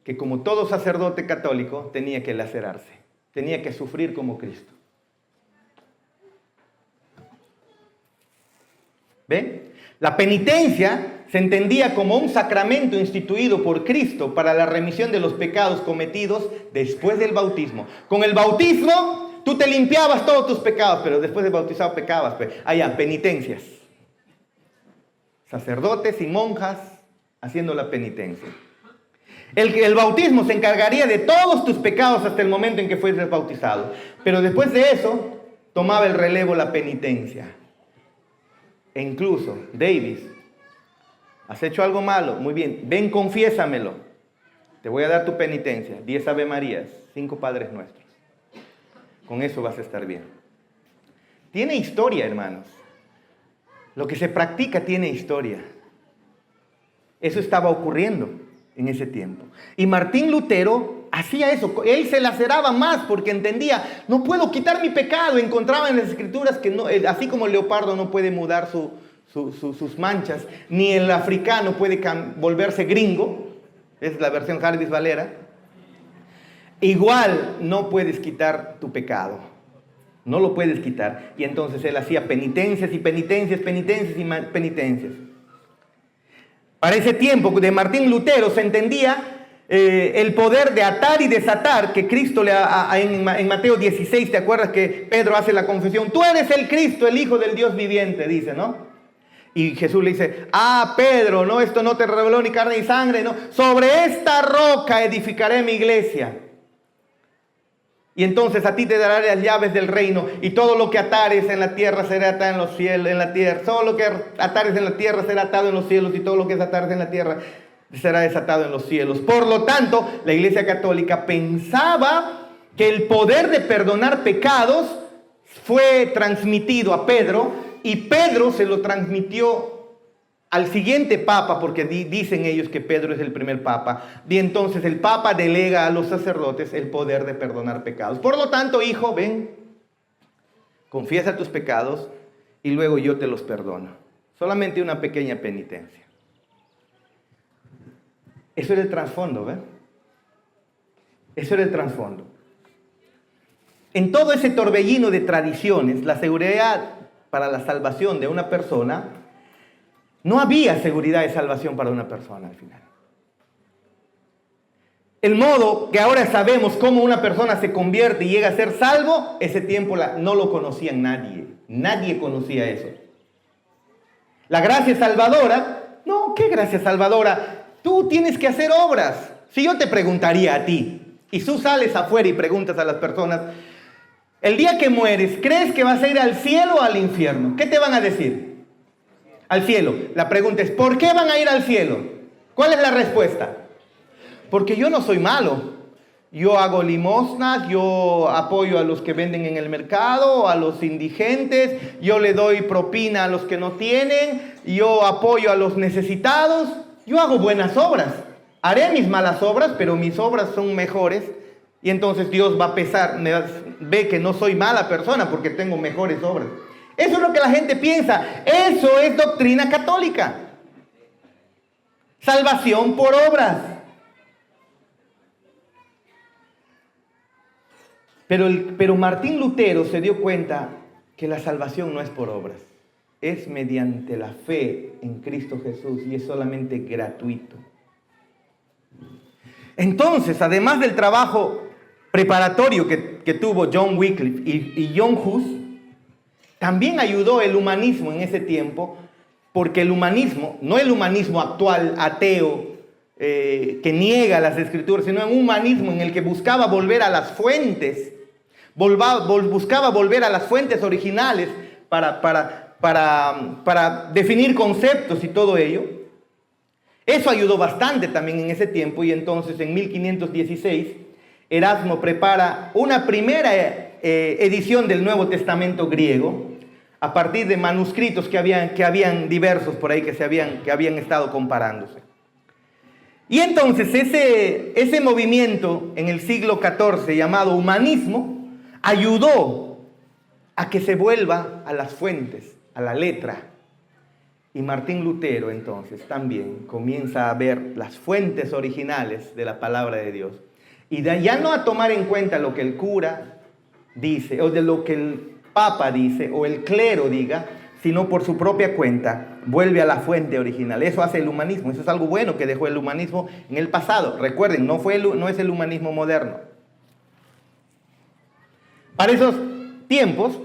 que como todo sacerdote católico tenía que lacerarse, tenía que sufrir como Cristo. ¿Ven? La penitencia se entendía como un sacramento instituido por Cristo para la remisión de los pecados cometidos después del bautismo. Con el bautismo tú te limpiabas todos tus pecados, pero después de bautizado pecabas. Allá, penitencias. Sacerdotes y monjas haciendo la penitencia. El bautismo se encargaría de todos tus pecados hasta el momento en que fueses bautizado. Pero después de eso, tomaba el relevo la penitencia. E incluso, Davis, ¿has hecho algo malo? Muy bien, ven, confiésamelo. Te voy a dar tu penitencia. 10 Ave Marías, 5 Padres Nuestros. Con eso vas a estar bien. Tiene historia, hermanos. Lo que se practica tiene historia. Eso estaba ocurriendo en ese tiempo. Y Martín Lutero hacía eso. Él se laceraba más porque entendía, no puedo quitar mi pecado. Encontraba en las Escrituras que no, así como el leopardo no puede mudar sus manchas, ni el africano puede volverse gringo, es la versión Jarvis Valera, igual no puedes quitar tu pecado. No lo puedes quitar. Y entonces él hacía penitencias y penitencias, penitencias y penitencias. Para ese tiempo de Martín Lutero se entendía el poder de atar y desatar que Cristo en Mateo 16, ¿te acuerdas que Pedro hace la confesión? Tú eres el Cristo, el Hijo del Dios viviente, dice, ¿no? Y Jesús le dice, Pedro, no, esto no te reveló ni carne ni sangre, no. Sobre esta roca edificaré mi iglesia. Y entonces a ti te daré las llaves del reino, y todo lo que atares en la tierra será atado en los cielos, en la tierra. Todo lo que atares en la tierra será atado en los cielos, y todo lo que desatares en la tierra será desatado en los cielos. Por lo tanto, la Iglesia Católica pensaba que el poder de perdonar pecados fue transmitido a Pedro, y Pedro se lo transmitió al siguiente papa, porque dicen ellos que Pedro es el primer papa, y entonces el papa delega a los sacerdotes el poder de perdonar pecados. Por lo tanto, hijo, ven, confiesa tus pecados y luego yo te los perdono. Solamente una pequeña penitencia. Eso era el trasfondo, ¿ven? Eso era el trasfondo. En todo ese torbellino de tradiciones, la seguridad para la salvación de una persona, no había seguridad de salvación para una persona al final. El modo que ahora sabemos cómo una persona se convierte y llega a ser salvo, ese tiempo no lo conocía nadie. Nadie conocía eso. La gracia salvadora, no, ¿qué gracia salvadora? Tú tienes que hacer obras. Si yo te preguntaría a ti, y tú sales afuera y preguntas a las personas, el día que mueres, ¿crees que vas a ir al cielo o al infierno? ¿Qué te van a decir? Al cielo. La pregunta es, ¿por qué van a ir al cielo? ¿Cuál es la respuesta? Porque yo no soy malo. Yo hago limosnas, yo apoyo a los que venden en el mercado, a los indigentes, yo le doy propina a los que no tienen, yo apoyo a los necesitados, yo hago buenas obras. Haré mis malas obras, pero mis obras son mejores, y entonces Dios va a pesar, ve que no soy mala persona porque tengo mejores obras. Eso es lo que la gente piensa. Eso es doctrina católica. Salvación por obras. Pero Martín Lutero se dio cuenta que la salvación no es por obras. Es mediante la fe en Cristo Jesús y es solamente gratuito. Entonces, además del trabajo preparatorio que tuvo John Wycliffe y John Hus, también ayudó el humanismo en ese tiempo, porque el humanismo, no el humanismo actual, ateo, que niega las Escrituras, sino un humanismo en el que buscaba volver a las fuentes, buscaba volver a las fuentes originales para definir conceptos y todo ello. Eso ayudó bastante también en ese tiempo, y entonces en 1516 Erasmo prepara una primera edición del Nuevo Testamento griego a partir de manuscritos que habían diversos por ahí que habían estado comparándose. Y entonces ese movimiento en el siglo XIV llamado humanismo ayudó a que se vuelva a las fuentes, a la letra. Y Martín Lutero entonces también comienza a ver las fuentes originales de la palabra de Dios. Y ya no a tomar en cuenta lo que el cura dice, o de lo que el papa dice, o el clero diga, sino por su propia cuenta, vuelve a la fuente original. Eso hace el humanismo. Eso es algo bueno que dejó el humanismo en el pasado. Recuerden, no es el humanismo moderno. Para esos tiempos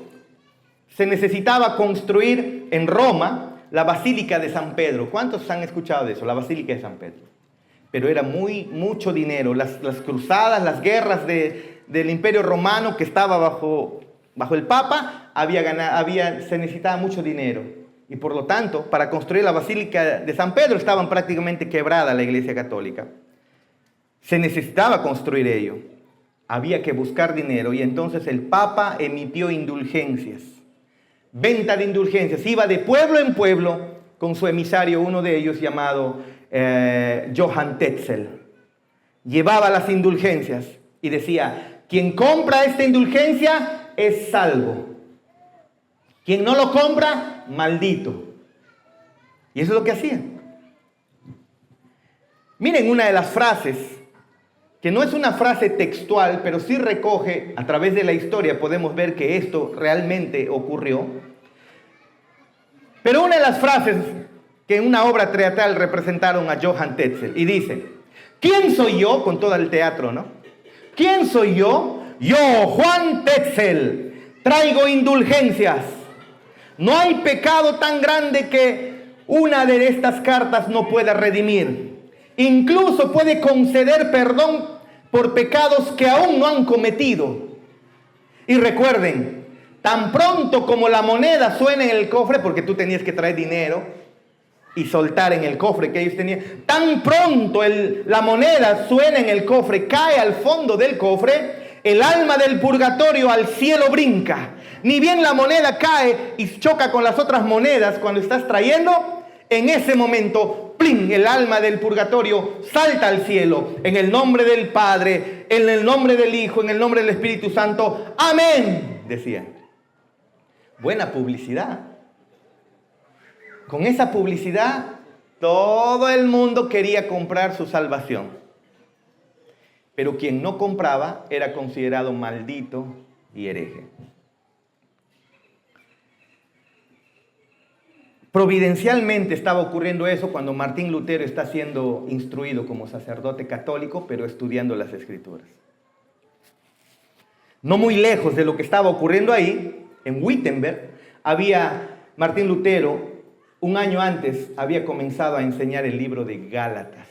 se necesitaba construir en Roma la Basílica de San Pedro. ¿Cuántos han escuchado de eso? La Basílica de San Pedro. Pero era mucho dinero. Las cruzadas, las guerras del Imperio Romano que estaba bajo el Papa, se necesitaba mucho dinero. Y por lo tanto, para construir la Basílica de San Pedro estaban prácticamente quebrada la Iglesia Católica. Se necesitaba construir ello. Había que buscar dinero y entonces el Papa emitió indulgencias. Venta de indulgencias. Iba de pueblo en pueblo con su emisario, uno de ellos llamado Johann Tetzel. Llevaba las indulgencias y decía: quien compra esta indulgencia es salvo. Quien no lo compra, maldito. Y eso es lo que hacían. Miren una de las frases, que no es una frase textual, pero sí recoge, a través de la historia podemos ver que esto realmente ocurrió. Pero una de las frases que en una obra teatral representaron a Johann Tetzel, y dice: ¿quién soy yo? Con todo el teatro, ¿no? ¿Quién soy yo? Yo, Juan Tetzel, traigo indulgencias. No hay pecado tan grande que una de estas cartas no pueda redimir. Incluso puede conceder perdón por pecados que aún no han cometido. Y recuerden, tan pronto como la moneda suena en el cofre, porque tú tenías que traer dinero y soltar en el cofre que ellos tenían, tan pronto la moneda suena en el cofre, cae al fondo del cofre, el alma del purgatorio al cielo brinca. Ni bien la moneda cae y choca con las otras monedas cuando estás trayendo, en ese momento, ¡plin!, el alma del purgatorio salta al cielo. En el nombre del Padre, en el nombre del Hijo, en el nombre del Espíritu Santo. ¡Amén!, decían. Buena publicidad. Con esa publicidad, todo el mundo quería comprar su salvación. Pero quien no compraba era considerado maldito y hereje. Providencialmente estaba ocurriendo eso cuando Martín Lutero está siendo instruido como sacerdote católico, pero estudiando las Escrituras. No muy lejos de lo que estaba ocurriendo ahí, en Wittenberg, Martín Lutero, un año antes, había comenzado a enseñar el libro de Gálatas.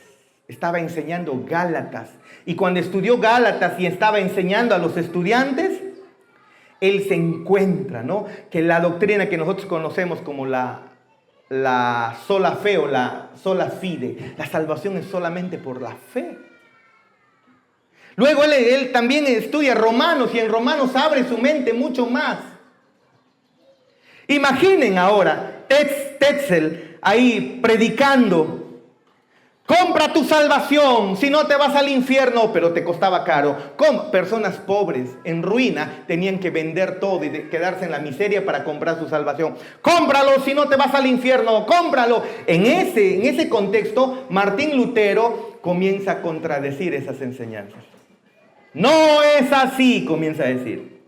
Estaba enseñando Gálatas. Y cuando estudió Gálatas y estaba enseñando a los estudiantes, él se encuentra, ¿no?, que la doctrina que nosotros conocemos como la sola fe o la sola fide, la salvación es solamente por la fe. Luego él también estudia Romanos y en Romanos abre su mente mucho más. Imaginen ahora Tetzel ahí predicando: compra tu salvación, si no te vas al infierno, pero te costaba caro. Personas pobres, en ruina, tenían que vender todo y quedarse en la miseria para comprar su salvación. Cómpralo, si no te vas al infierno, cómpralo. En ese contexto, Martín Lutero comienza a contradecir esas enseñanzas. No es así, comienza a decir.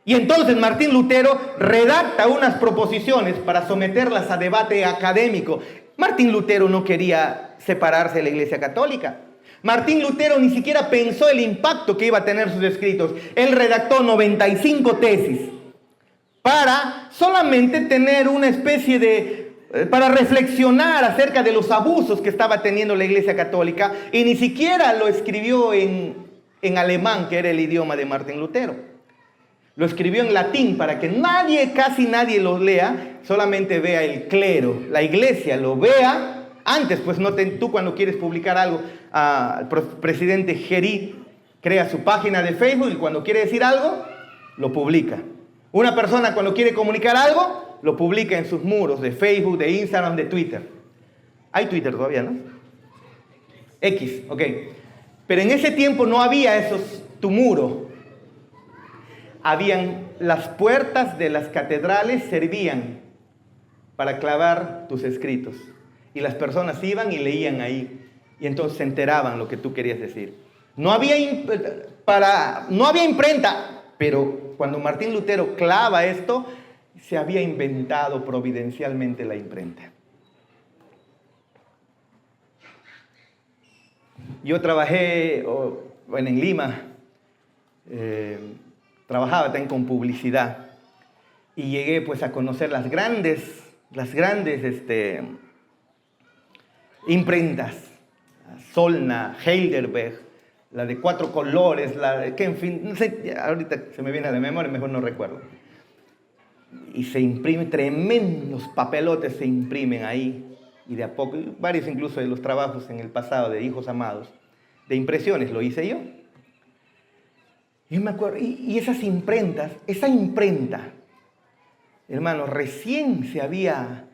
Y entonces Martín Lutero redacta unas proposiciones para someterlas a debate académico. Martín Lutero no quería separarse de la Iglesia Católica. Martín Lutero ni siquiera pensó el impacto que iba a tener sus escritos. Él redactó 95 tesis para solamente tener una especie para reflexionar acerca de los abusos que estaba teniendo la Iglesia Católica, y ni siquiera lo escribió en alemán, que era el idioma de Martín Lutero. Lo escribió en latín para que casi nadie lo lea, solamente vea el clero, la iglesia lo vea. Antes, pues tú cuando quieres publicar algo, el presidente Gerí crea su página de Facebook y cuando quiere decir algo, lo publica. Una persona cuando quiere comunicar algo, lo publica en sus muros de Facebook, de Instagram, de Twitter. Hay Twitter todavía, ¿no? X, ok. Pero en ese tiempo no había tu muro. Las puertas de las catedrales servían para clavar tus escritos. Y las personas iban y leían ahí. Y entonces se enteraban lo que tú querías decir. No había imprenta, pero cuando Martín Lutero clava esto, se había inventado providencialmente la imprenta. Yo trabajé en Lima, trabajaba también con publicidad y llegué pues a conocer las grandes imprentas, Solna, Heidelberg, la de 4 colores, que en fin, no sé, ahorita se me viene a la memoria, mejor no recuerdo. Y se imprimen tremendos papelotes, se imprimen ahí. Y de a poco, varios incluso de los trabajos en el pasado de Hijos Amados, de impresiones, lo hice yo. Yo me acuerdo, y esas imprentas, esa imprenta, hermanos, recién se había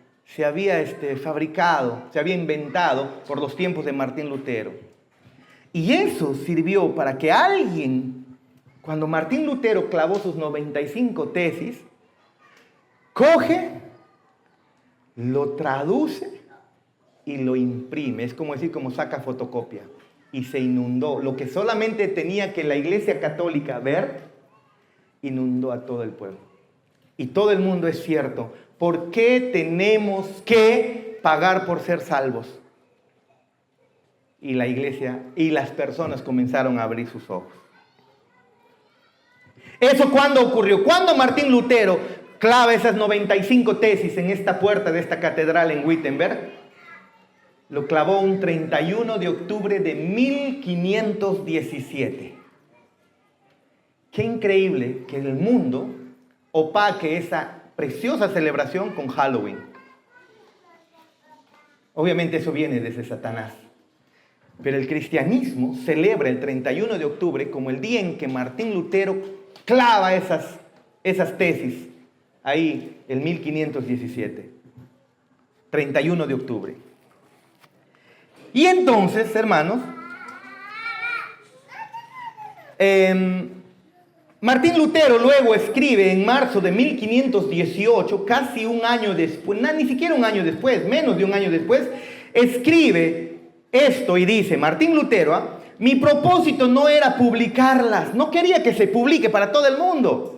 fabricado, se había inventado por los tiempos de Martín Lutero. Y eso sirvió para que alguien, cuando Martín Lutero clavó sus 95 tesis, coge, lo traduce y lo imprime. Es como decir, como saca fotocopia. Y se inundó. Lo que solamente tenía que la Iglesia Católica ver, inundó a todo el pueblo. Y todo el mundo es cierto. ¿Por qué tenemos que pagar por ser salvos? Y la Iglesia y las personas comenzaron a abrir sus ojos. ¿Eso cuándo ocurrió? Cuando Martín Lutero clava esas 95 tesis en esta puerta de esta catedral en Wittenberg. Lo clavó un 31 de octubre de 1517. Qué increíble que el mundo opaque esa preciosa celebración con Halloween. Obviamente eso viene desde Satanás. Pero el cristianismo celebra el 31 de octubre como el día en que Martín Lutero clava esas tesis. Ahí, el 1517. 31 de octubre. Y entonces, hermanos, Martín Lutero luego escribe en marzo de 1518, casi un año después, ni siquiera un año después, menos de un año después, escribe esto y dice, Martín Lutero, mi propósito no era publicarlas, no quería que se publique para todo el mundo.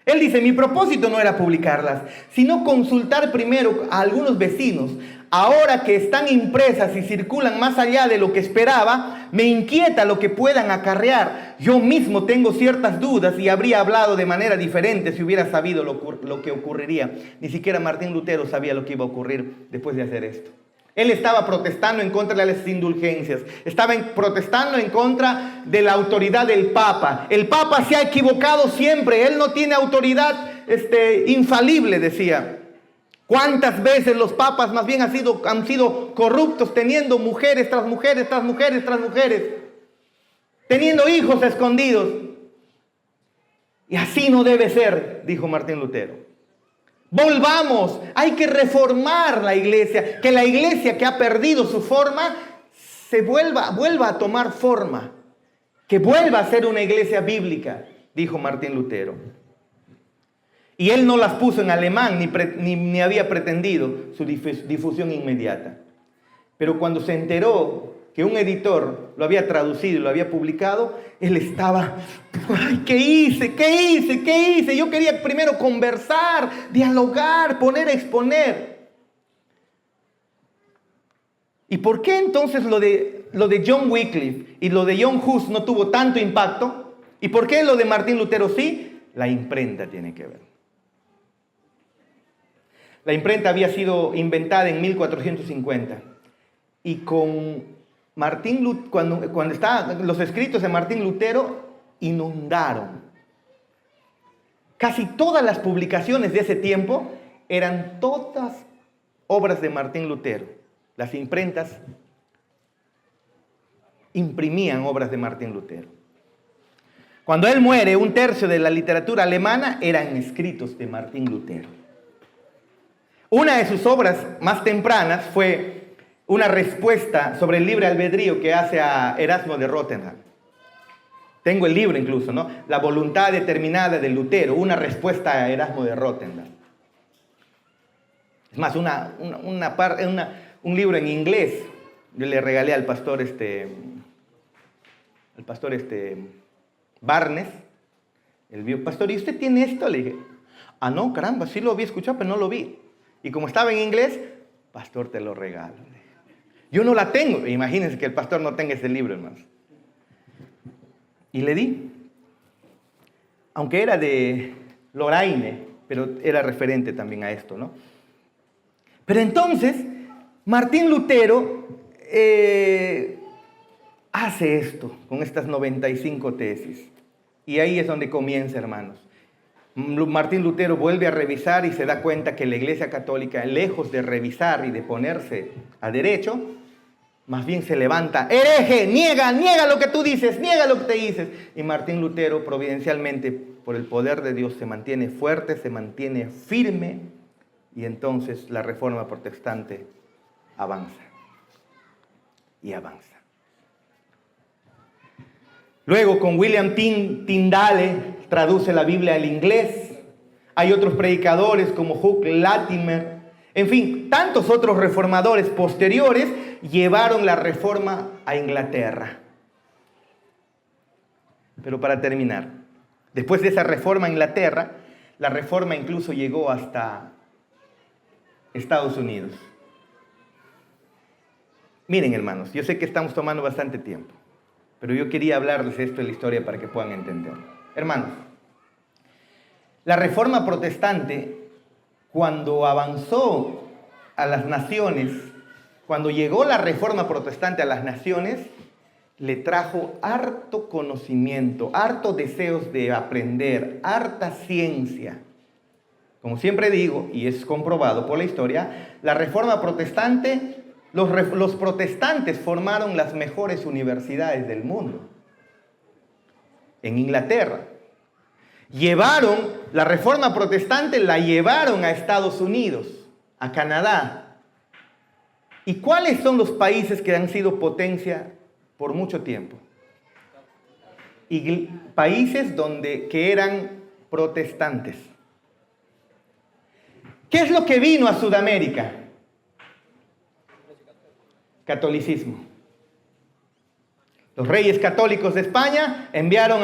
Él dice, mi propósito no era publicarlas, sino consultar primero a algunos vecinos. Ahora que están impresas y circulan más allá de lo que esperaba, me inquieta lo que puedan acarrear. Yo mismo tengo ciertas dudas y habría hablado de manera diferente si hubiera sabido lo que ocurriría. Ni siquiera Martín Lutero sabía lo que iba a ocurrir después de hacer esto. Él estaba protestando en contra de las indulgencias. Estaba protestando en contra de la autoridad del Papa. El Papa se ha equivocado siempre. Él no tiene autoridad infalible, decía. ¿Cuántas veces los papas más bien han sido corruptos, teniendo mujeres tras mujeres, tras mujeres, tras mujeres? Teniendo hijos escondidos. Y así no debe ser, dijo Martín Lutero. Volvamos, hay que reformar la iglesia, que la iglesia que ha perdido su forma vuelva a tomar forma, que vuelva a ser una iglesia bíblica, dijo Martín Lutero. Y él no las puso en alemán ni había pretendido su difusión inmediata. Pero cuando se enteró que un editor lo había traducido y lo había publicado, él estaba, ¡ay, qué hice! Yo quería primero conversar, dialogar, exponer. ¿Y por qué entonces lo de John Wycliffe y lo de John Hus no tuvo tanto impacto? ¿Y por qué lo de Martín Lutero sí? La imprenta tiene que ver. La imprenta había sido inventada en 1450 y con Martín Lutero, cuando estaban los escritos de Martín Lutero, inundaron. Casi todas las publicaciones de ese tiempo eran todas obras de Martín Lutero. Las imprentas imprimían obras de Martín Lutero. Cuando él muere, 1/3 de la literatura alemana eran escritos de Martín Lutero. Una de sus obras más tempranas fue una respuesta sobre el libre albedrío que hace a Erasmo de Rotterdam. Tengo el libro incluso, ¿no? La voluntad determinada de Lutero, una respuesta a Erasmo de Rotterdam. Es más, un libro en inglés, yo le regalé al pastor Barnes. Él vio, pastor, ¿y usted tiene esto? Le dije, Ah, no, caramba, sí lo había escuchado, pero no lo vi. Y como estaba en inglés, pastor, te lo regalo. Yo no la tengo. Imagínense que el pastor no tenga ese libro, hermanos. Y le di. Aunque era de Loraine, pero era referente también a esto, ¿no? Pero entonces, Martín Lutero hace esto con estas 95 tesis. Y ahí es donde comienza, hermanos. Martín Lutero vuelve a revisar y se da cuenta que la Iglesia Católica, lejos de revisar y de ponerse a derecho, más bien se levanta: hereje, niega lo que tú dices, niega lo que te dices. Y Martín Lutero, providencialmente, por el poder de Dios, se mantiene fuerte, se mantiene firme, y entonces la Reforma Protestante avanza y avanza. Luego, con William Tyndale, traduce la Biblia al inglés. Hay otros predicadores como Hugh Latimer. En fin, tantos otros reformadores posteriores llevaron la reforma a Inglaterra. Pero para terminar, después de esa reforma a Inglaterra, la reforma incluso llegó hasta Estados Unidos. Miren, hermanos, yo sé que estamos tomando bastante tiempo, pero yo quería hablarles esto de la historia para que puedan entenderlo. Hermanos, la Reforma Protestante, cuando avanzó a las naciones, cuando llegó la Reforma Protestante a las naciones, le trajo harto conocimiento, harto deseos de aprender, harta ciencia. Como siempre digo, y es comprobado por la historia, la Reforma Protestante, los protestantes formaron las mejores universidades del mundo. En Inglaterra. Llevaron la Reforma Protestante, la llevaron a Estados Unidos, a Canadá. ¿Y cuáles son los países que han sido potencia por mucho tiempo? Y países que eran protestantes. ¿Qué es lo que vino a Sudamérica? Catolicismo. Los reyes católicos de España enviaron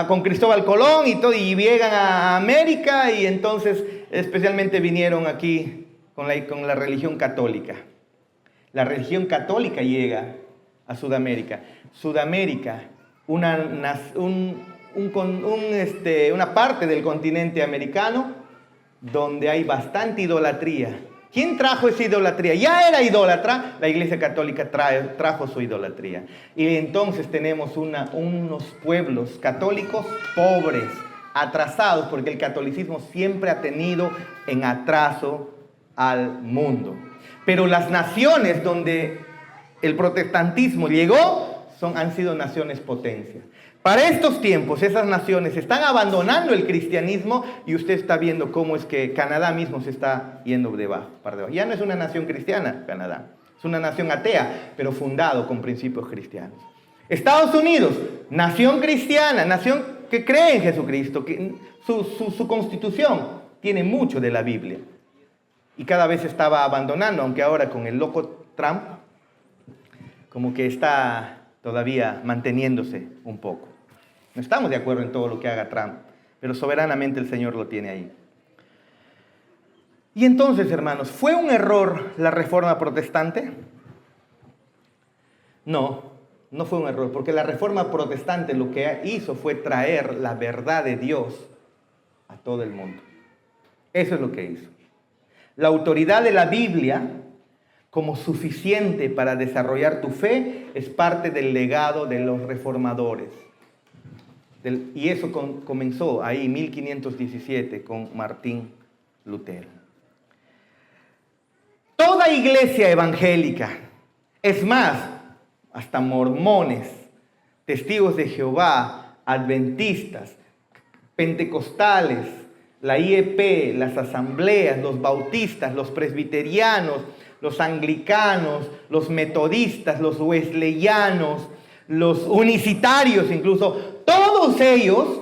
con Cristóbal Colón y todo, y llegan a América, y entonces especialmente vinieron aquí con la religión católica. La religión católica llega a Sudamérica. Sudamérica, una parte del continente americano donde hay bastante idolatría. ¿Quién trajo esa idolatría? Ya era idólatra, la Iglesia Católica trajo su idolatría. Y entonces tenemos unos pueblos católicos pobres, atrasados, porque el catolicismo siempre ha tenido en atraso al mundo. Pero las naciones donde el protestantismo llegó han sido naciones potencias. Para estos tiempos, esas naciones están abandonando el cristianismo, y usted está viendo cómo es que Canadá mismo se está yendo para debajo. Ya no es una nación cristiana, Canadá. Es una nación atea, pero fundado con principios cristianos. Estados Unidos, nación cristiana, nación que cree en Jesucristo, que su constitución tiene mucho de la Biblia. Y cada vez se estaba abandonando, aunque ahora con el loco Trump, como que está todavía manteniéndose un poco. No estamos de acuerdo en todo lo que haga Trump, pero soberanamente el Señor lo tiene ahí. Y entonces, hermanos, ¿fue un error la Reforma Protestante? No, no fue un error, porque la Reforma Protestante lo que hizo fue traer la verdad de Dios a todo el mundo. Eso es lo que hizo. La autoridad de la Biblia como suficiente para desarrollar tu fe es parte del legado de los reformadores. Y eso comenzó ahí en 1517 con Martín Lutero. Toda iglesia evangélica, es más, hasta mormones, testigos de Jehová, adventistas, pentecostales, la IEP, las asambleas, los bautistas, los presbiterianos, los anglicanos, los metodistas, los wesleyanos, los unicitarios incluso, todos ellos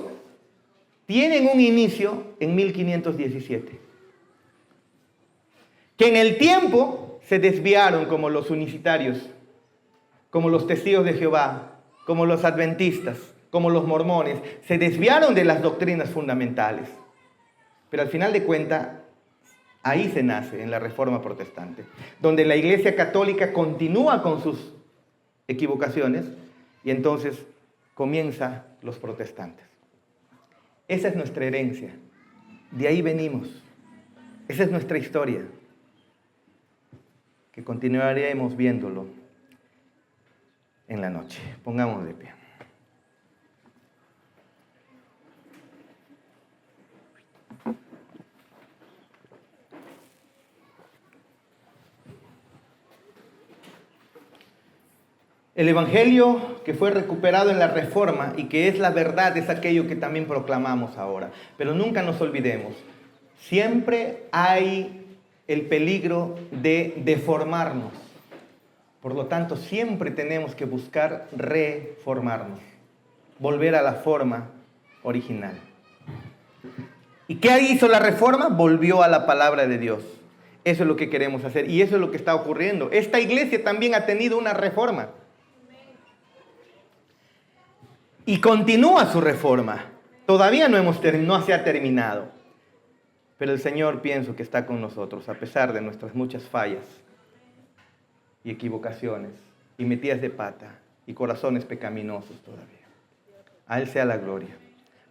tienen un inicio en 1517. Que en el tiempo se desviaron como los unicitarios, como los testigos de Jehová, como los adventistas, como los mormones, se desviaron de las doctrinas fundamentales. Pero al final de cuentas, ahí se nace, en la Reforma Protestante, donde la Iglesia Católica continúa con sus equivocaciones y entonces comienza los protestantes. Esa es nuestra herencia. De ahí venimos. Esa es nuestra historia, que continuaremos viéndolo en la noche. Pongámonos de pie. El Evangelio que fue recuperado en la Reforma y que es la verdad es aquello que también proclamamos ahora. Pero nunca nos olvidemos, siempre hay el peligro de deformarnos. Por lo tanto, siempre tenemos que buscar reformarnos, volver a la forma original. ¿Y qué hizo la Reforma? Volvió a la palabra de Dios. Eso es lo que queremos hacer y eso es lo que está ocurriendo. Esta iglesia también ha tenido una reforma. Y continúa su reforma. Todavía no se ha terminado. Pero el Señor pienso que está con nosotros, a pesar de nuestras muchas fallas y equivocaciones, y metidas de pata, y corazones pecaminosos todavía. A Él sea la gloria.